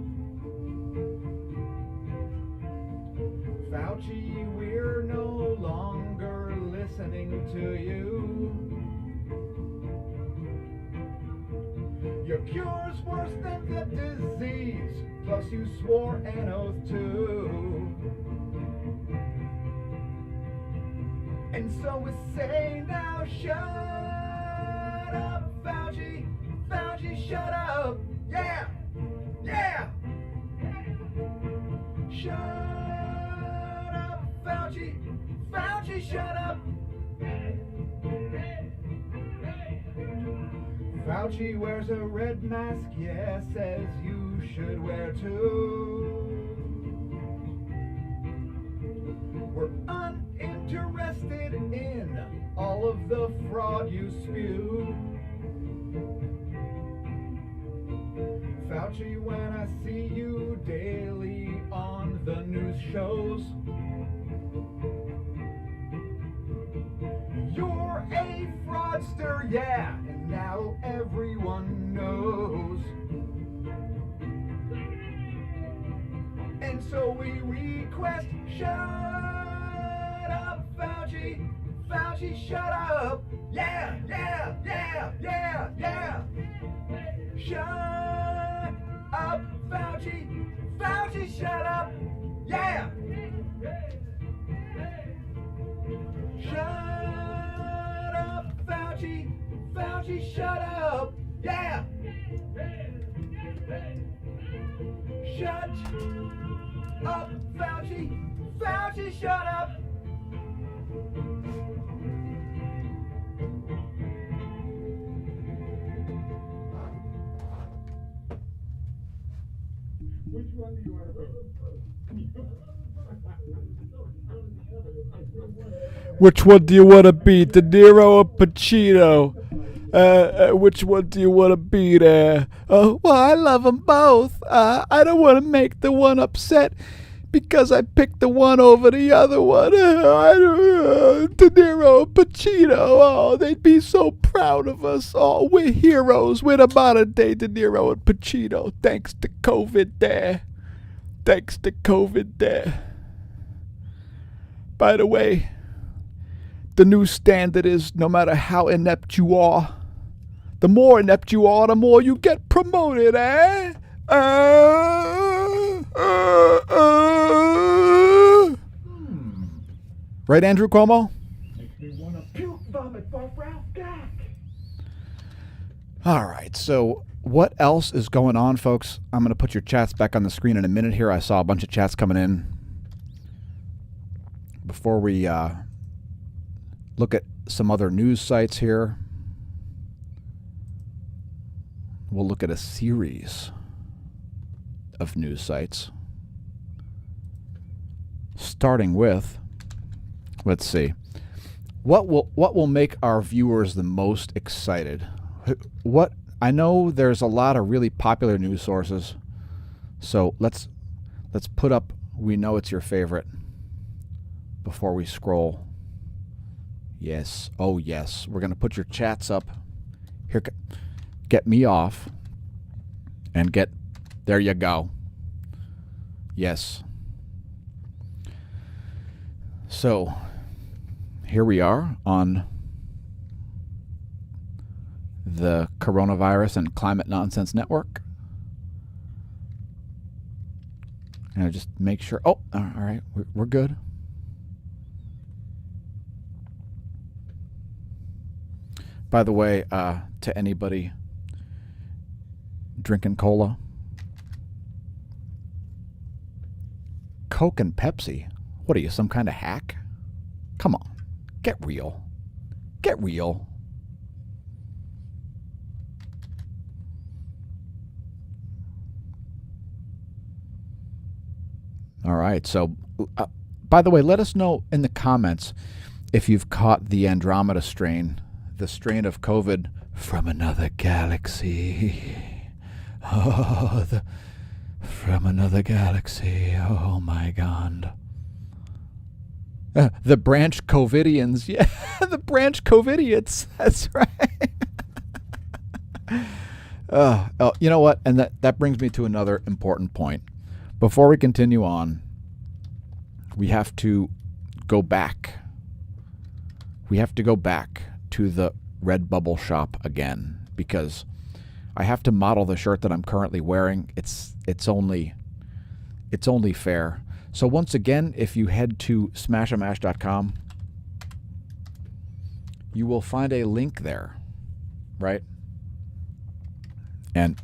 Fauci, we're no longer listening to you. Your cure's worse than the disease, plus you swore an oath too. And so we say now, shut up, Fauci. Fauci, shut up. Yeah, yeah. Shut up, Fauci. Fauci, shut up. Fauci wears a red mask, yeah, says you should wear too. We're uninterested in all of the fraud you spew. Fauci, when I see you daily on the news shows, you're a fraudster, yeah, and now everyone knows. And so we request, shut up, Fauci. Fauci, shut up. Yeah, yeah, yeah, yeah, yeah. Shut up, Fauci. Fauci, shut up. Yeah. Shut up, Fauci. Fauci, shut up. Yeah. Shut up, Fauci. Fauci, shut up. Which one do you want to go? Which one do you want to be, De Niro or Pacino? Which one do you want to be there? Oh, well, I love them both. I don't want to make the one upset because I picked the one over the other one. De Niro or Pacino. Oh, they'd be so proud of us. Oh, we're heroes. We're the modern day De Niro and Pacino. Thanks to COVID there. Thanks to COVID there. By the way, the new standard is no matter how inept you are, the more inept you are, the more you get promoted, eh? Right, Andrew Cuomo? Makes me want to puke vomit for Ralph Gack. All right, so what else is going on, folks? I'm going to put your chats back on the screen in a minute here. I saw a bunch of chats coming in. Before we look at some other news sites here, we'll look at a series of news sites. Starting with, let's see, what will make our viewers the most excited? What I know there's a lot of really popular news sources, so let's put up. We know it's your favorite. Before we scroll. Yes. Oh, yes. We're going to put your chats up. Here, get me off. And get... There you go. Yes. So, here we are on the Coronavirus and Climate Nonsense Network. Just make sure. Oh, all right. We're good. By the way, to anybody drinking cola, Coke and Pepsi, what are you, some kind of hack? Come on, get real. Get real. All right, so by the way, let us know in the comments if you've caught the Andromeda strain, the strain of COVID from another galaxy. Oh, from another galaxy. Oh my God. The branch Covidians. Yeah, the branch Covidians. That's right. You know what? And that brings me to another important point. Before we continue on, we have to go back. We have to go back to the Redbubble shop again, because I have to model the shirt that I'm currently wearing. It's only fair. So once again, if you head to smAsho.com, you will find a link there, right? And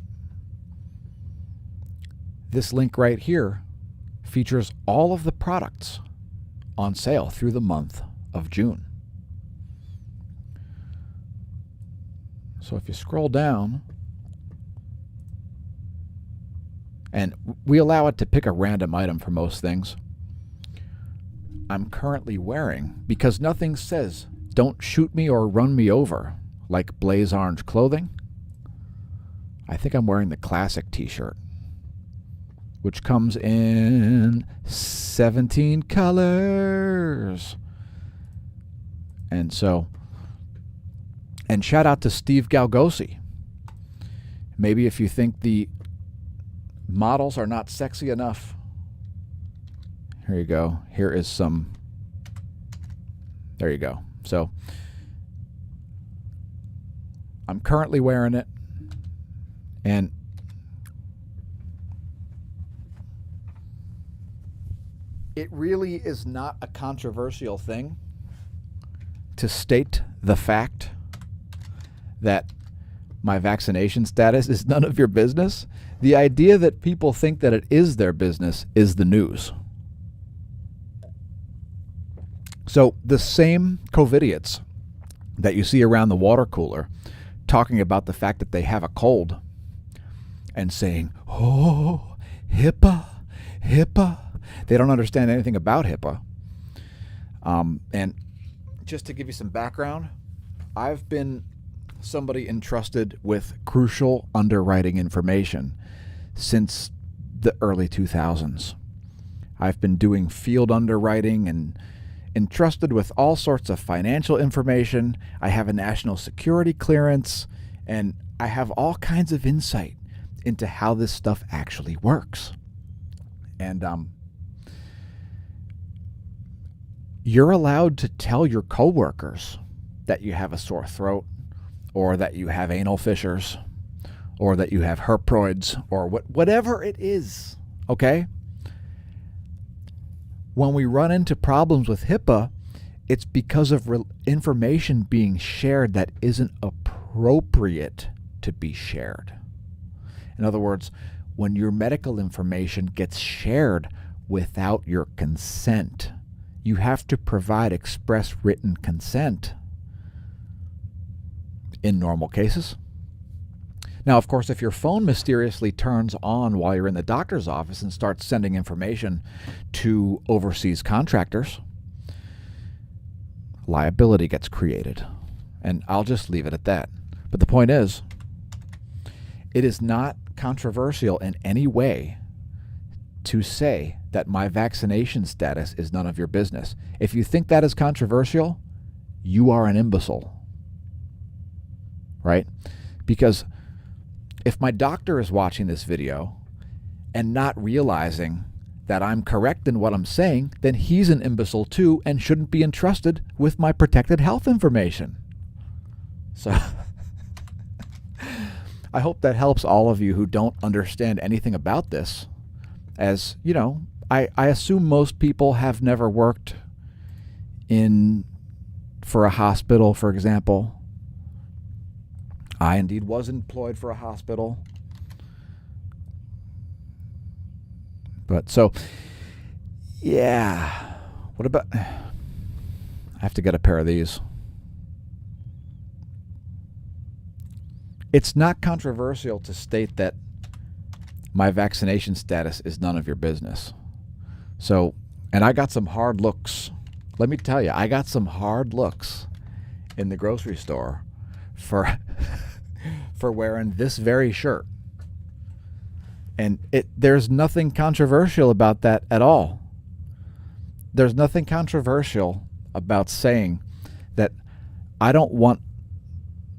this link right here features all of the products on sale through the month of June. So if you scroll down, and we allow it to pick a random item for most things, I'm currently wearing, because nothing says don't shoot me or run me over like Blaze Orange clothing, I think I'm wearing the classic t-shirt, which comes in 17 colors. And shout out to Steve Galgosi. Maybe if you think the models are not sexy enough, here you go. Here is some. There you go. So I'm currently wearing it, and it really is not a controversial thing to state the fact that my vaccination status is none of your business. The idea that people think that it is their business is the news. So the same COVIDiots that you see around the water cooler talking about the fact that they have a cold and saying, oh, HIPAA, they don't understand anything about HIPAA. And just to give you some background, I've been somebody entrusted with crucial underwriting information since the early 2000s. I've been doing field underwriting and entrusted with all sorts of financial information. I have a national security clearance, and I have all kinds of insight into how this stuff actually works. And you're allowed to tell your coworkers that you have a sore throat, or that you have anal fissures, or that you have herpetoids, or whatever it is, okay? When we run into problems with HIPAA, it's because of information being shared that isn't appropriate to be shared. In other words, when your medical information gets shared without your consent, you have to provide express written consent in normal cases. Now, of course, if your phone mysteriously turns on while you're in the doctor's office and starts sending information to overseas contractors, liability gets created. And I'll just leave it at that. But the point is, it is not controversial in any way to say that my vaccination status is none of your business. If you think that is controversial, you are an imbecile. Right? Because if my doctor is watching this video and not realizing that I'm correct in what I'm saying, then he's an imbecile too and shouldn't be entrusted with my protected health information. So I hope that helps all of you who don't understand anything about this as you know, I assume most people have never worked for a hospital, for example. I indeed was employed for a hospital. But so, yeah. What about... I have to get a pair of these. It's not controversial to state that my vaccination status is none of your business. So, and I got some hard looks. Let me tell you, I got some hard looks in the grocery store for for wearing this very shirt. And there's nothing controversial about that at all. There's nothing controversial about saying that I don't want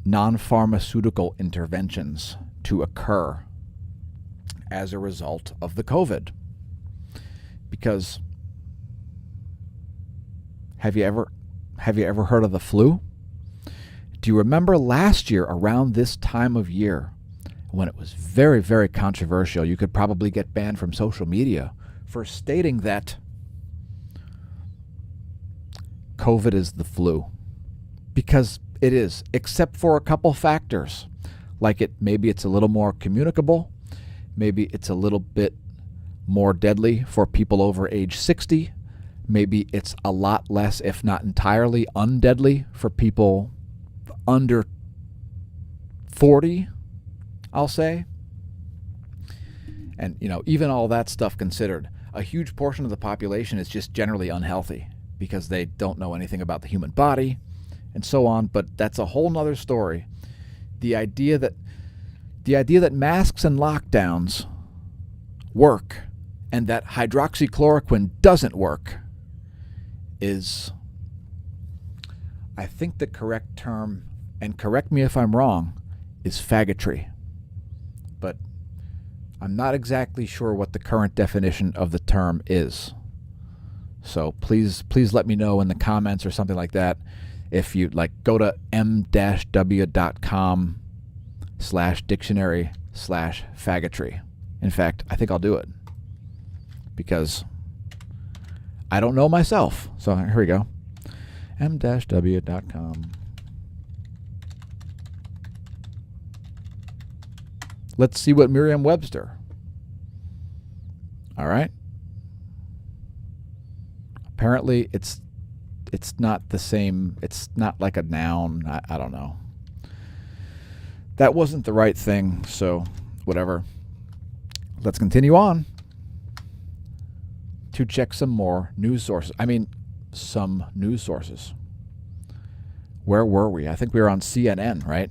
non-pharmaceutical interventions to occur as a result of the COVID. Because have you ever heard of the flu? Do you remember last year around this time of year when it was very, very controversial? You could probably get banned from social media for stating that COVID is the flu. Because it is, except for a couple factors. Like maybe it's a little more communicable. Maybe it's a little bit more deadly for people over age 60. Maybe it's a lot less, if not entirely, undeadly for people under 40, I'll say. And, even all that stuff considered, a huge portion of the population is just generally unhealthy because they don't know anything about the human body and so on. But that's a whole nother story. The idea that masks and lockdowns work and that hydroxychloroquine doesn't work is, I think the correct term, and correct me if I'm wrong, is faggotry. But I'm not exactly sure what the current definition of the term is. So please let me know in the comments or something like that. If you go to m-w.com/dictionary/faggotry. In fact, I think I'll do it because I don't know myself. So here we go. m-w.com. Let's see what Merriam-Webster. All right. Apparently, it's not the same. It's not like a noun. I don't know. That wasn't the right thing, so whatever. Let's continue on to check some more news sources. Some news sources. Where were we? I think we were on CNN, right?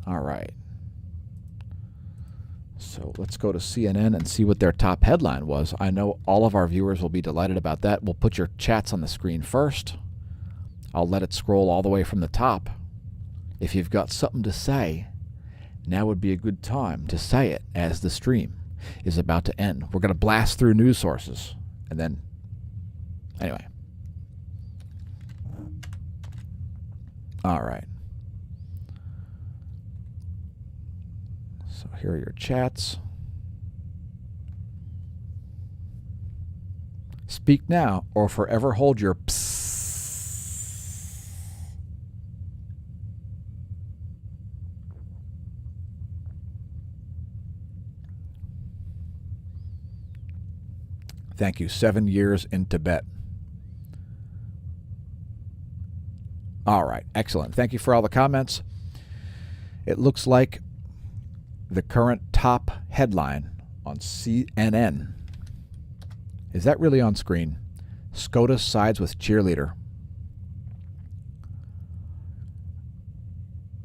All right. So let's go to CNN and see what their top headline was. I know all of our viewers will be delighted about that. We'll put your chats on the screen first. I'll let it scroll all the way from the top. If you've got something to say, now would be a good time to say it as the stream is about to end. We're going to blast through news sources. And then, anyway. All right. So here are your chats. Speak now or forever hold your psst. Thank you. 7 years in Tibet. All right. Excellent. Thank you for all the comments. It looks like the current top headline on CNN. Is that really on screen? SCOTUS sides with cheerleader.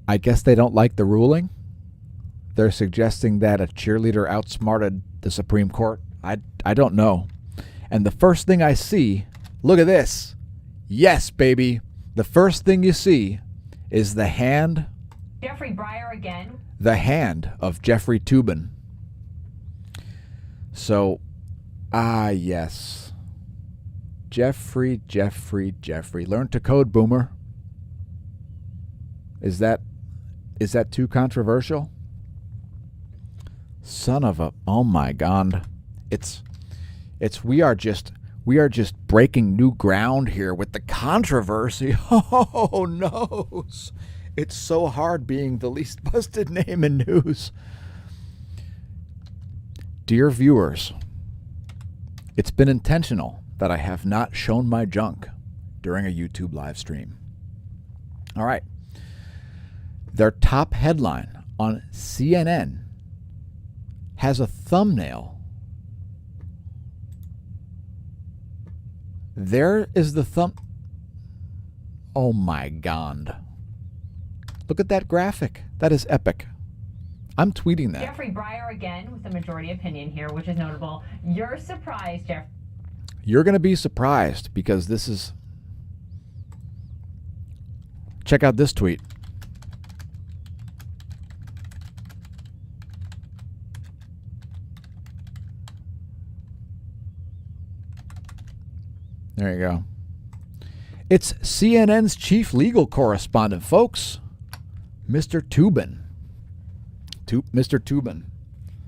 I guess they don't like the ruling. They're suggesting that a cheerleader outsmarted the Supreme Court. I don't know. And the first thing I see, look at this. Yes, baby. The first thing you see is the hand. Jeffrey Breyer again. The hand of Jeffrey Toobin. So, yes. Jeffrey. Learn to code, boomer. Is that too controversial? Son of a, oh my God. We are just breaking new ground here with the controversy. Oh no. It's so hard being the least busted name in news. Dear viewers, it's been intentional that I have not shown my junk during a YouTube live stream. All right. Their top headline on CNN has a thumbnail. There is the Oh my God. Look at that graphic. That is epic. I'm tweeting that. Jeffrey Breyer again with the majority opinion here, which is notable. You're surprised, Jeff. You're going to be surprised because this is... Check out this tweet. There you go. It's CNN's chief legal correspondent, folks. Mr. Toobin. Mr. Toobin.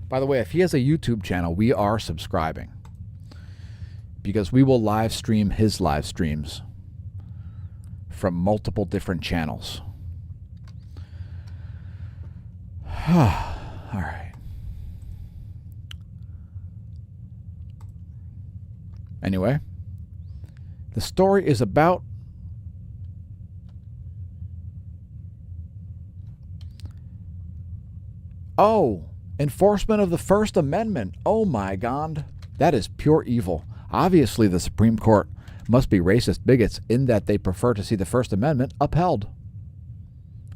By the way, if he has a YouTube channel, we are subscribing. Because we will live stream his live streams from multiple different channels. All right. Anyway, the story is about enforcement of the First Amendment. Oh my God. That is pure evil. Obviously, the Supreme Court must be racist bigots in that they prefer to see the First Amendment upheld.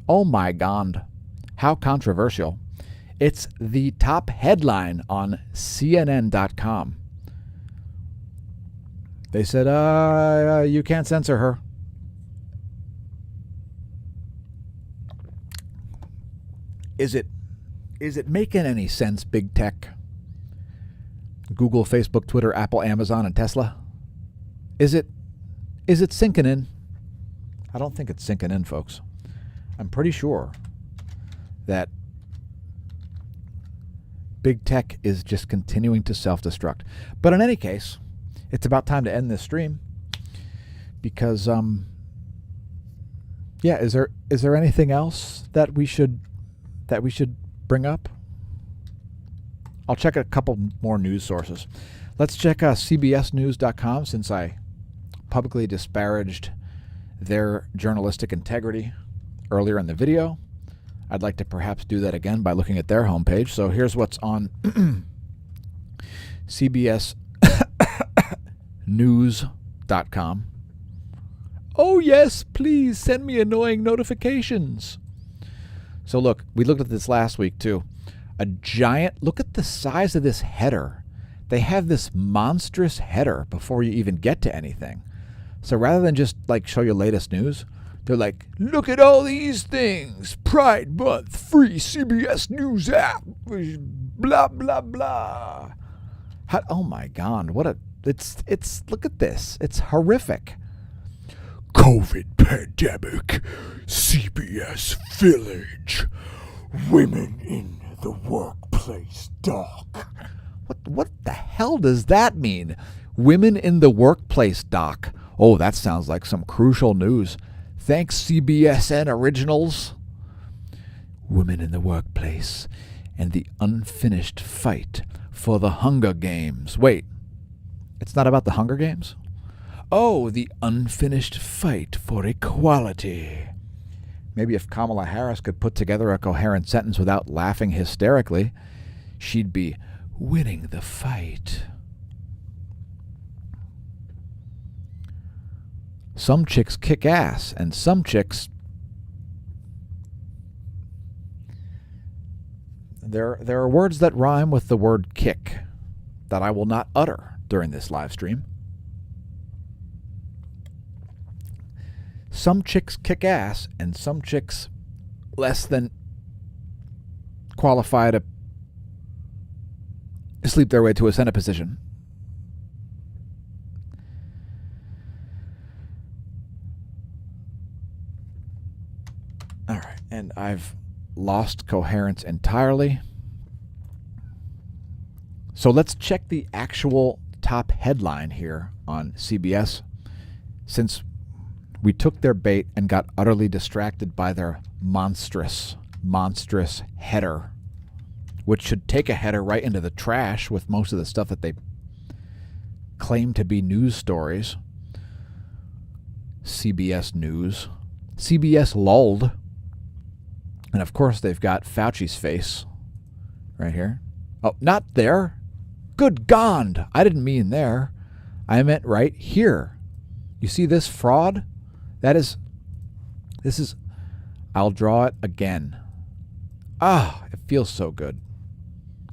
Oh my God. How controversial. It's the top headline on CNN.com. They said, you can't censor her. Is it making any sense, big tech? Google, Facebook, Twitter, Apple, Amazon, and Tesla? Is it sinking in? I don't think it's sinking in, folks. I'm pretty sure that big tech is just continuing to self-destruct. But in any case, it's about time to end this stream because, yeah, is there anything else that we should bring up? I'll check a couple more news sources. Let's check CBSnews.com since I publicly disparaged their journalistic integrity earlier in the video. I'd like to perhaps do that again by looking at their homepage. So here's what's on CBSnews.com. Oh yes, please send me annoying notifications. So look, we looked at this last week too. A giant, look at the size of this header. They have this monstrous header before you even get to anything. So rather than just like show you latest news, they're like, look at all these things. Pride Month, free CBS News app, blah, blah, blah. Oh my God, it's look at this. It's horrific. COVID pandemic, CBS Village, women in the workplace doc. What the hell does that mean? Women in the workplace doc. Oh, that sounds like some crucial news. Thanks, CBSN Originals. Women in the workplace and the unfinished fight for the Hunger Games. Wait, it's not about the Hunger Games? Oh, the unfinished fight for equality. Maybe if Kamala Harris could put together a coherent sentence without laughing hysterically, she'd be winning the fight. Some chicks kick ass, and some chicks... There are words that rhyme with the word kick that I will not utter during this live stream. Some chicks kick ass, and some chicks less than qualify to sleep their way to a Senate position. All right, and I've lost coherence entirely. So let's check the actual top headline here on CBS, since we took their bait and got utterly distracted by their monstrous header, which should take a header right into the trash with most of the stuff that they claim to be news stories. CBS News. CBS lulled. And of course they've got Fauci's face right here. Oh, not there. Good God. I didn't mean there. I meant right here. You see this fraud? This is, I'll draw it again. Ah, it feels so good.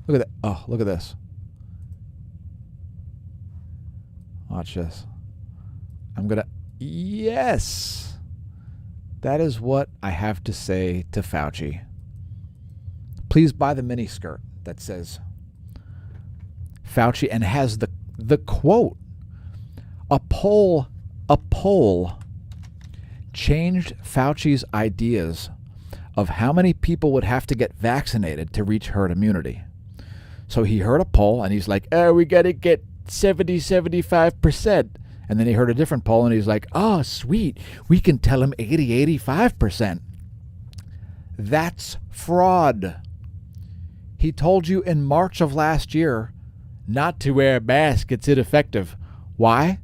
Look at that. Oh, look at this. Watch this. Yes. That is what I have to say to Fauci. Please buy the miniskirt that says Fauci and has the quote. A poll changed Fauci's ideas of how many people would have to get vaccinated to reach herd immunity. So he heard a poll and he's like, oh, we got to get 75%. And then he heard a different poll and he's like, oh, sweet, we can tell him 85%. That's fraud. He told you in March of last year not to wear a mask. It's ineffective. Why?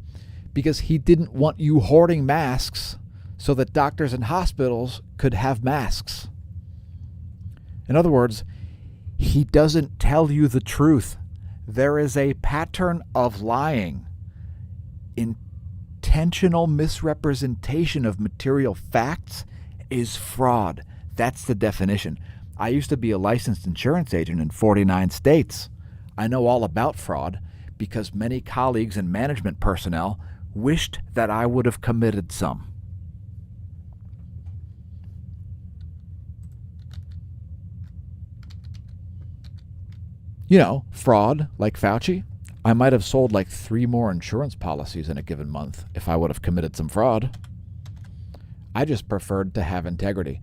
Because he didn't want you hoarding masks so that doctors and hospitals could have masks. In other words, he doesn't tell you the truth. There is a pattern of lying. Intentional misrepresentation of material facts is fraud. That's the definition. I used to be a licensed insurance agent in 49 states. I know all about fraud because many colleagues and management personnel wished that I would have committed some. You know, fraud like Fauci. I might have sold like 3 more insurance policies in a given month if I would have committed some fraud. I just preferred to have integrity,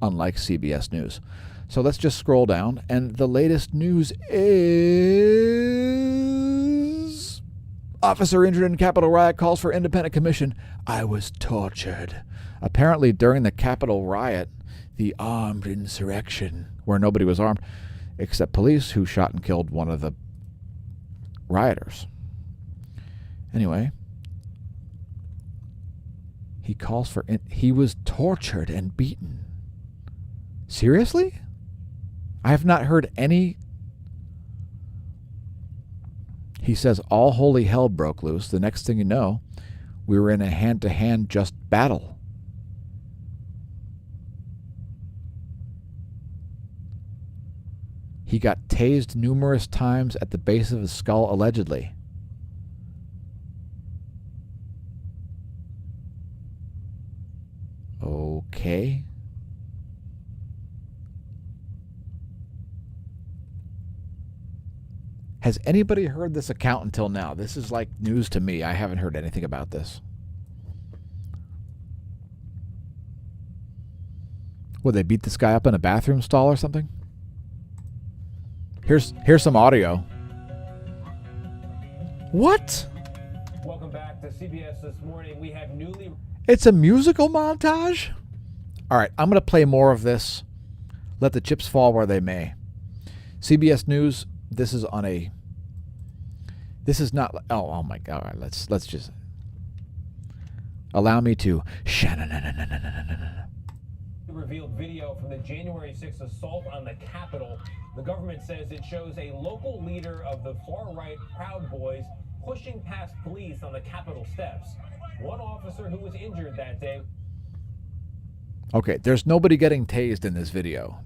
unlike CBS News. So let's just scroll down, and the latest news is officer injured in Capitol riot calls for independent commission. I was tortured. Apparently during the Capitol riot, the armed insurrection, where nobody was armed except police who shot and killed one of the rioters. Anyway, he calls for he was tortured and beaten. Seriously? I have not heard any. He says all holy hell broke loose. The next thing you know, we were in a hand-to-hand just battle. He got tased numerous times at the base of his skull, allegedly. Okay. Has anybody heard this account until now? This is like news to me. I haven't heard anything about this. Would they beat this guy up in a bathroom stall or something? Here's some audio. What? Welcome back to CBS This Morning. We have newly... It's a musical montage? All right, I'm going to play more of this. Let the chips fall where they may. CBS News, this is on a... This is not... Oh my God. All right, let's just... Allow me to... revealed video from the January 6th assault on the Capitol. The government says it shows a local leader of the far-right Proud Boys pushing past police on the Capitol steps. One officer who was injured that day. Okay, there's nobody getting tased in this video.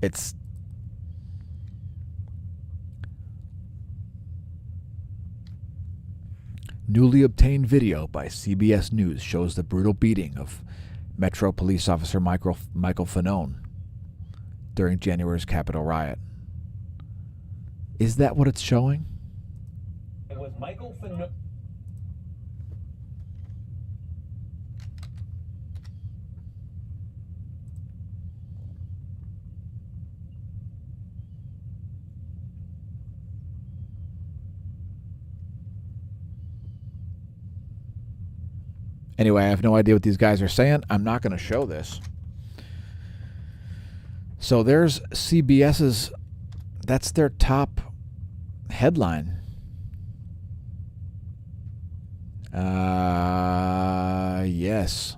It's... Newly obtained video by CBS News shows the brutal beating of Metro Police Officer Michael Fanone during January's Capitol riot. Is that what it's showing? It was Michael Fanone. Anyway, I have no idea what these guys are saying. I'm not going to show this. So there's CBS's, that's their top headline. Yes.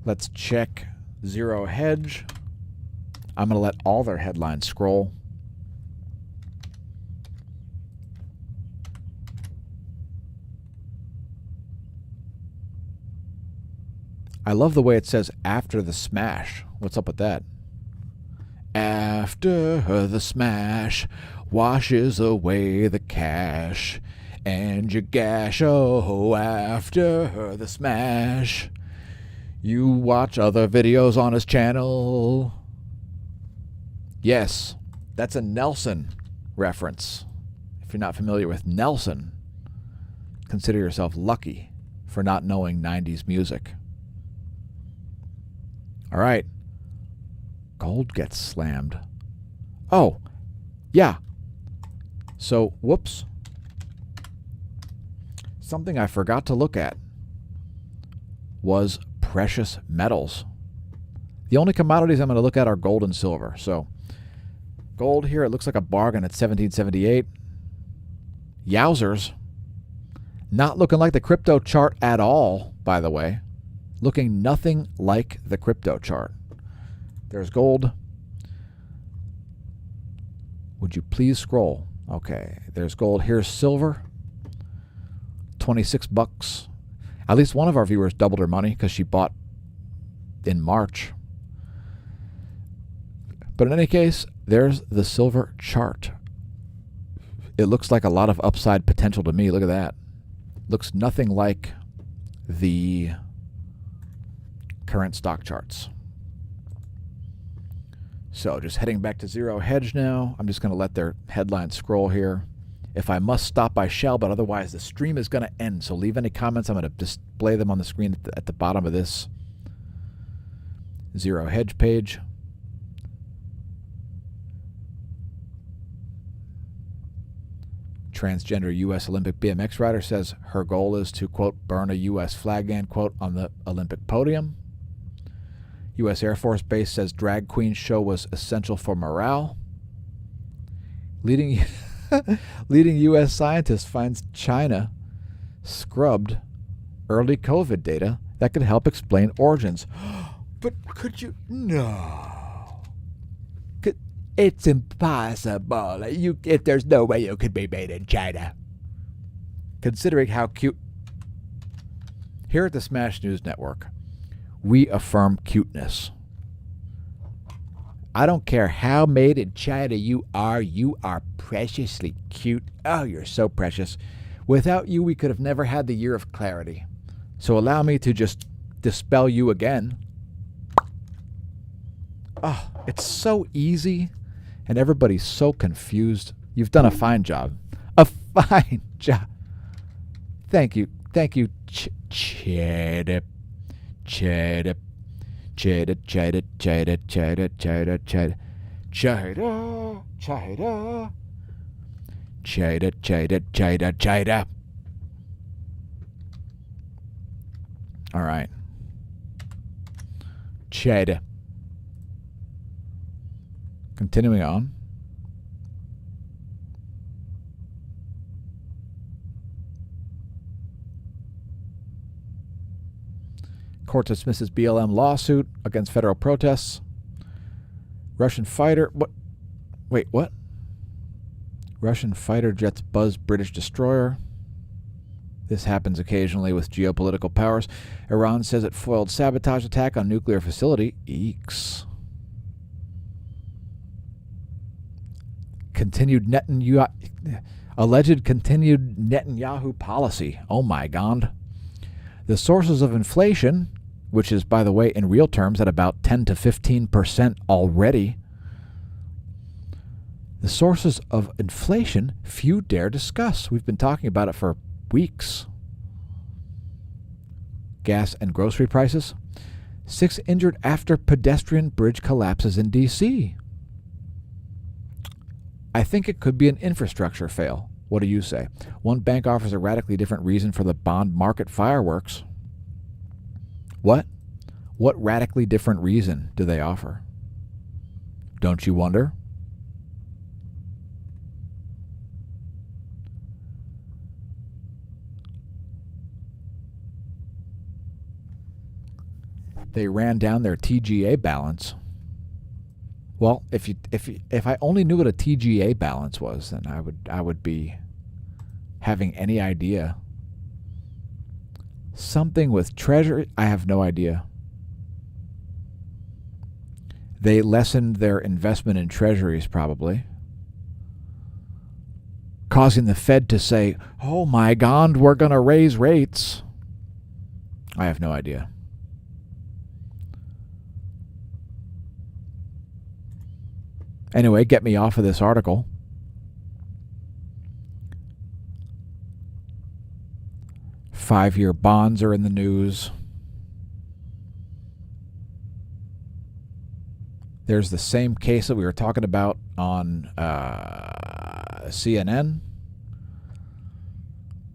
Let's check Zero Hedge. I'm going to let all their headlines scroll. I love the way it says after the smash. What's up with that? After the smash washes away the cash and your gash. Oh, after the smash, you watch other videos on his channel. Yes, that's a Nelson reference. If you're not familiar with Nelson, consider yourself lucky for not knowing 90s music. All right. Gold gets slammed. Oh, yeah. So, whoops. Something I forgot to look at was precious metals. The only commodities I'm going to look at are gold and silver. So, gold here, it looks like a bargain at $17.78. Yowzers. Not looking like the crypto chart at all, by the way. Looking nothing like the crypto chart. There's gold. Would you please scroll? Okay, there's gold. Here's silver. 26 bucks. At least one of our viewers doubled her money because she bought in March. But in any case, there's the silver chart. It looks like a lot of upside potential to me. Look at that. Looks nothing like the current stock charts. So just heading back to Zero Hedge now. I'm just going to let their headlines scroll here. If I must stop, I shall, but otherwise the stream is going to end. So leave any comments. I'm going to display them on the screen at the bottom of this Zero Hedge page. Transgender U.S. Olympic BMX rider says her goal is to, quote, burn a U.S. flag, end quote, on the Olympic podium. U.S. Air Force Base says drag queen show was essential for morale. Leading U.S. scientist finds China scrubbed early COVID data that could help explain origins. But could you? No. It's impossible. There's no way you could be made in China. Considering how cute. Here at the Smash News Network, we affirm cuteness. I don't care how made in China you are preciously cute. Oh, you're so precious. Without you, we could have never had the year of clarity. So allow me to just dispel you again. Oh, it's so easy, and everybody's so confused. You've done a fine job. A fine job. Thank you. Thank you, Chedip. Chedip. Cheda, cheda, cheda, cheda, cheda, cheda, cheda, cheda, cheda, cheda, cheda, cheda. All right. Cheda. Continuing on. Court dismisses BLM lawsuit against federal protests. Russian fighter... What? Wait, what? Russian fighter jets buzz British destroyer. This happens occasionally with geopolitical powers. Iran says it foiled sabotage attack on nuclear facility. Eeks. Alleged continued Netanyahu policy. Oh my God. The sources of inflation, which is, by the way, in real terms at about 10 to 15% already. The sources of inflation few dare discuss. We've been talking about it for weeks. Gas and grocery prices. 6 injured after pedestrian bridge collapses in D.C. I think it could be an infrastructure fail. What do you say? One bank offers a radically different reason for the bond market fireworks. What? What radically different reason do they offer? Don't you wonder? They ran down their TGA balance. Well, if I only knew what a TGA balance was, then I would be having any idea. Something with treasury, I have no idea. They lessened their investment in treasuries probably, causing the Fed to say, "Oh my God, we're going to raise rates." I have no idea. Anyway, get me off of this article. Five-year bonds are in the news. There's the same case that we were talking about on CNN.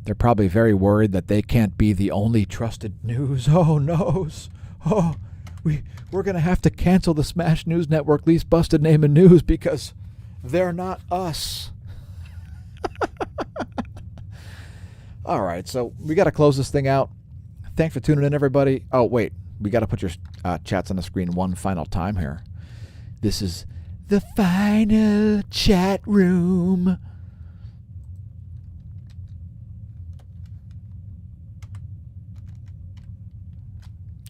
They're probably very worried that they can't be the only trusted news. Oh, no. Oh, we're going to have to cancel the Smash News Network, least busted name in news, because they're not us. All right, so we got to close this thing out. Thanks for tuning in, everybody. Oh, wait, we got to put your chats on the screen one final time here. This is the final chat room.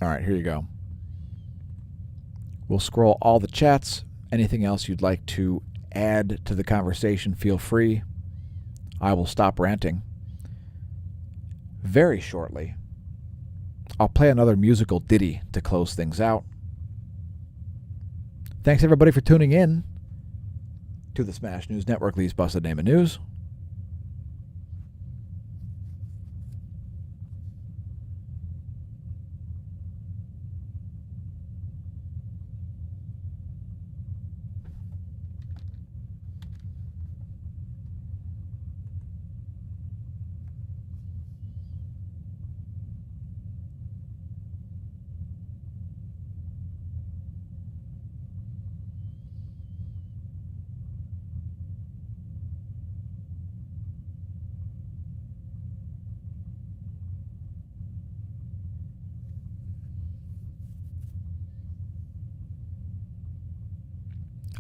All right, here you go. We'll scroll all the chats. Anything else you'd like to add to the conversation, feel free. I will stop ranting very shortly. I'll play another musical ditty to close things out. Thanks, everybody, for tuning in to the Smash News Network, least busted name of news.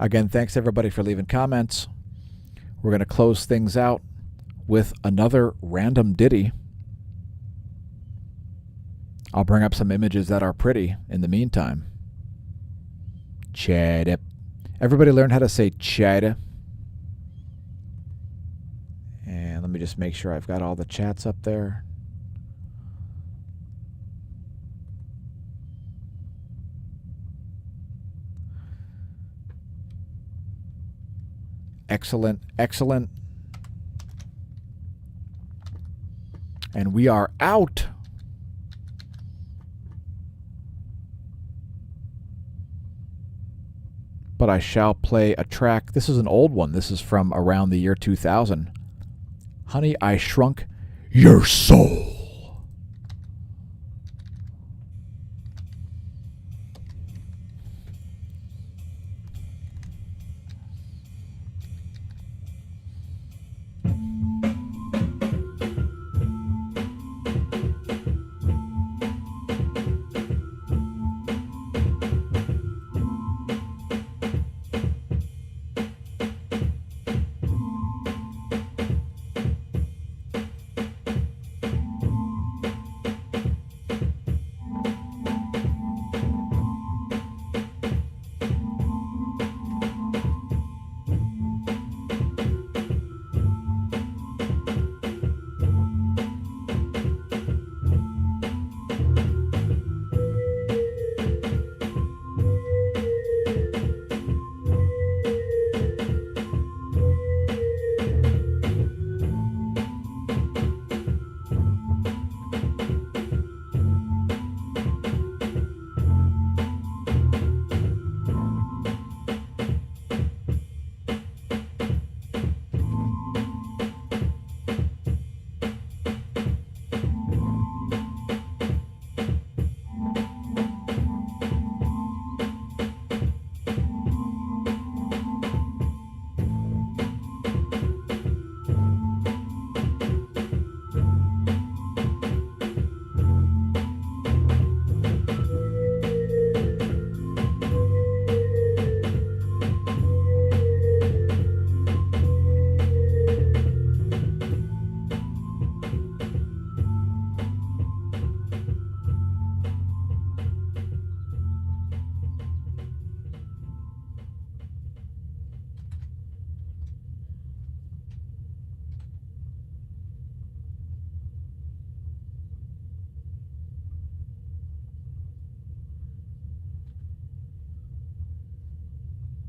Again, thanks everybody for leaving comments. We're going to close things out with another random ditty. I'll bring up some images that are pretty in the meantime. Chada. Everybody learn how to say chada. And let me just make sure I've got all the chats up there. Excellent, excellent. And we are out. But I shall play a track. This is an old one. This is from around the year 2000. Honey, I Shrunk Your Soul.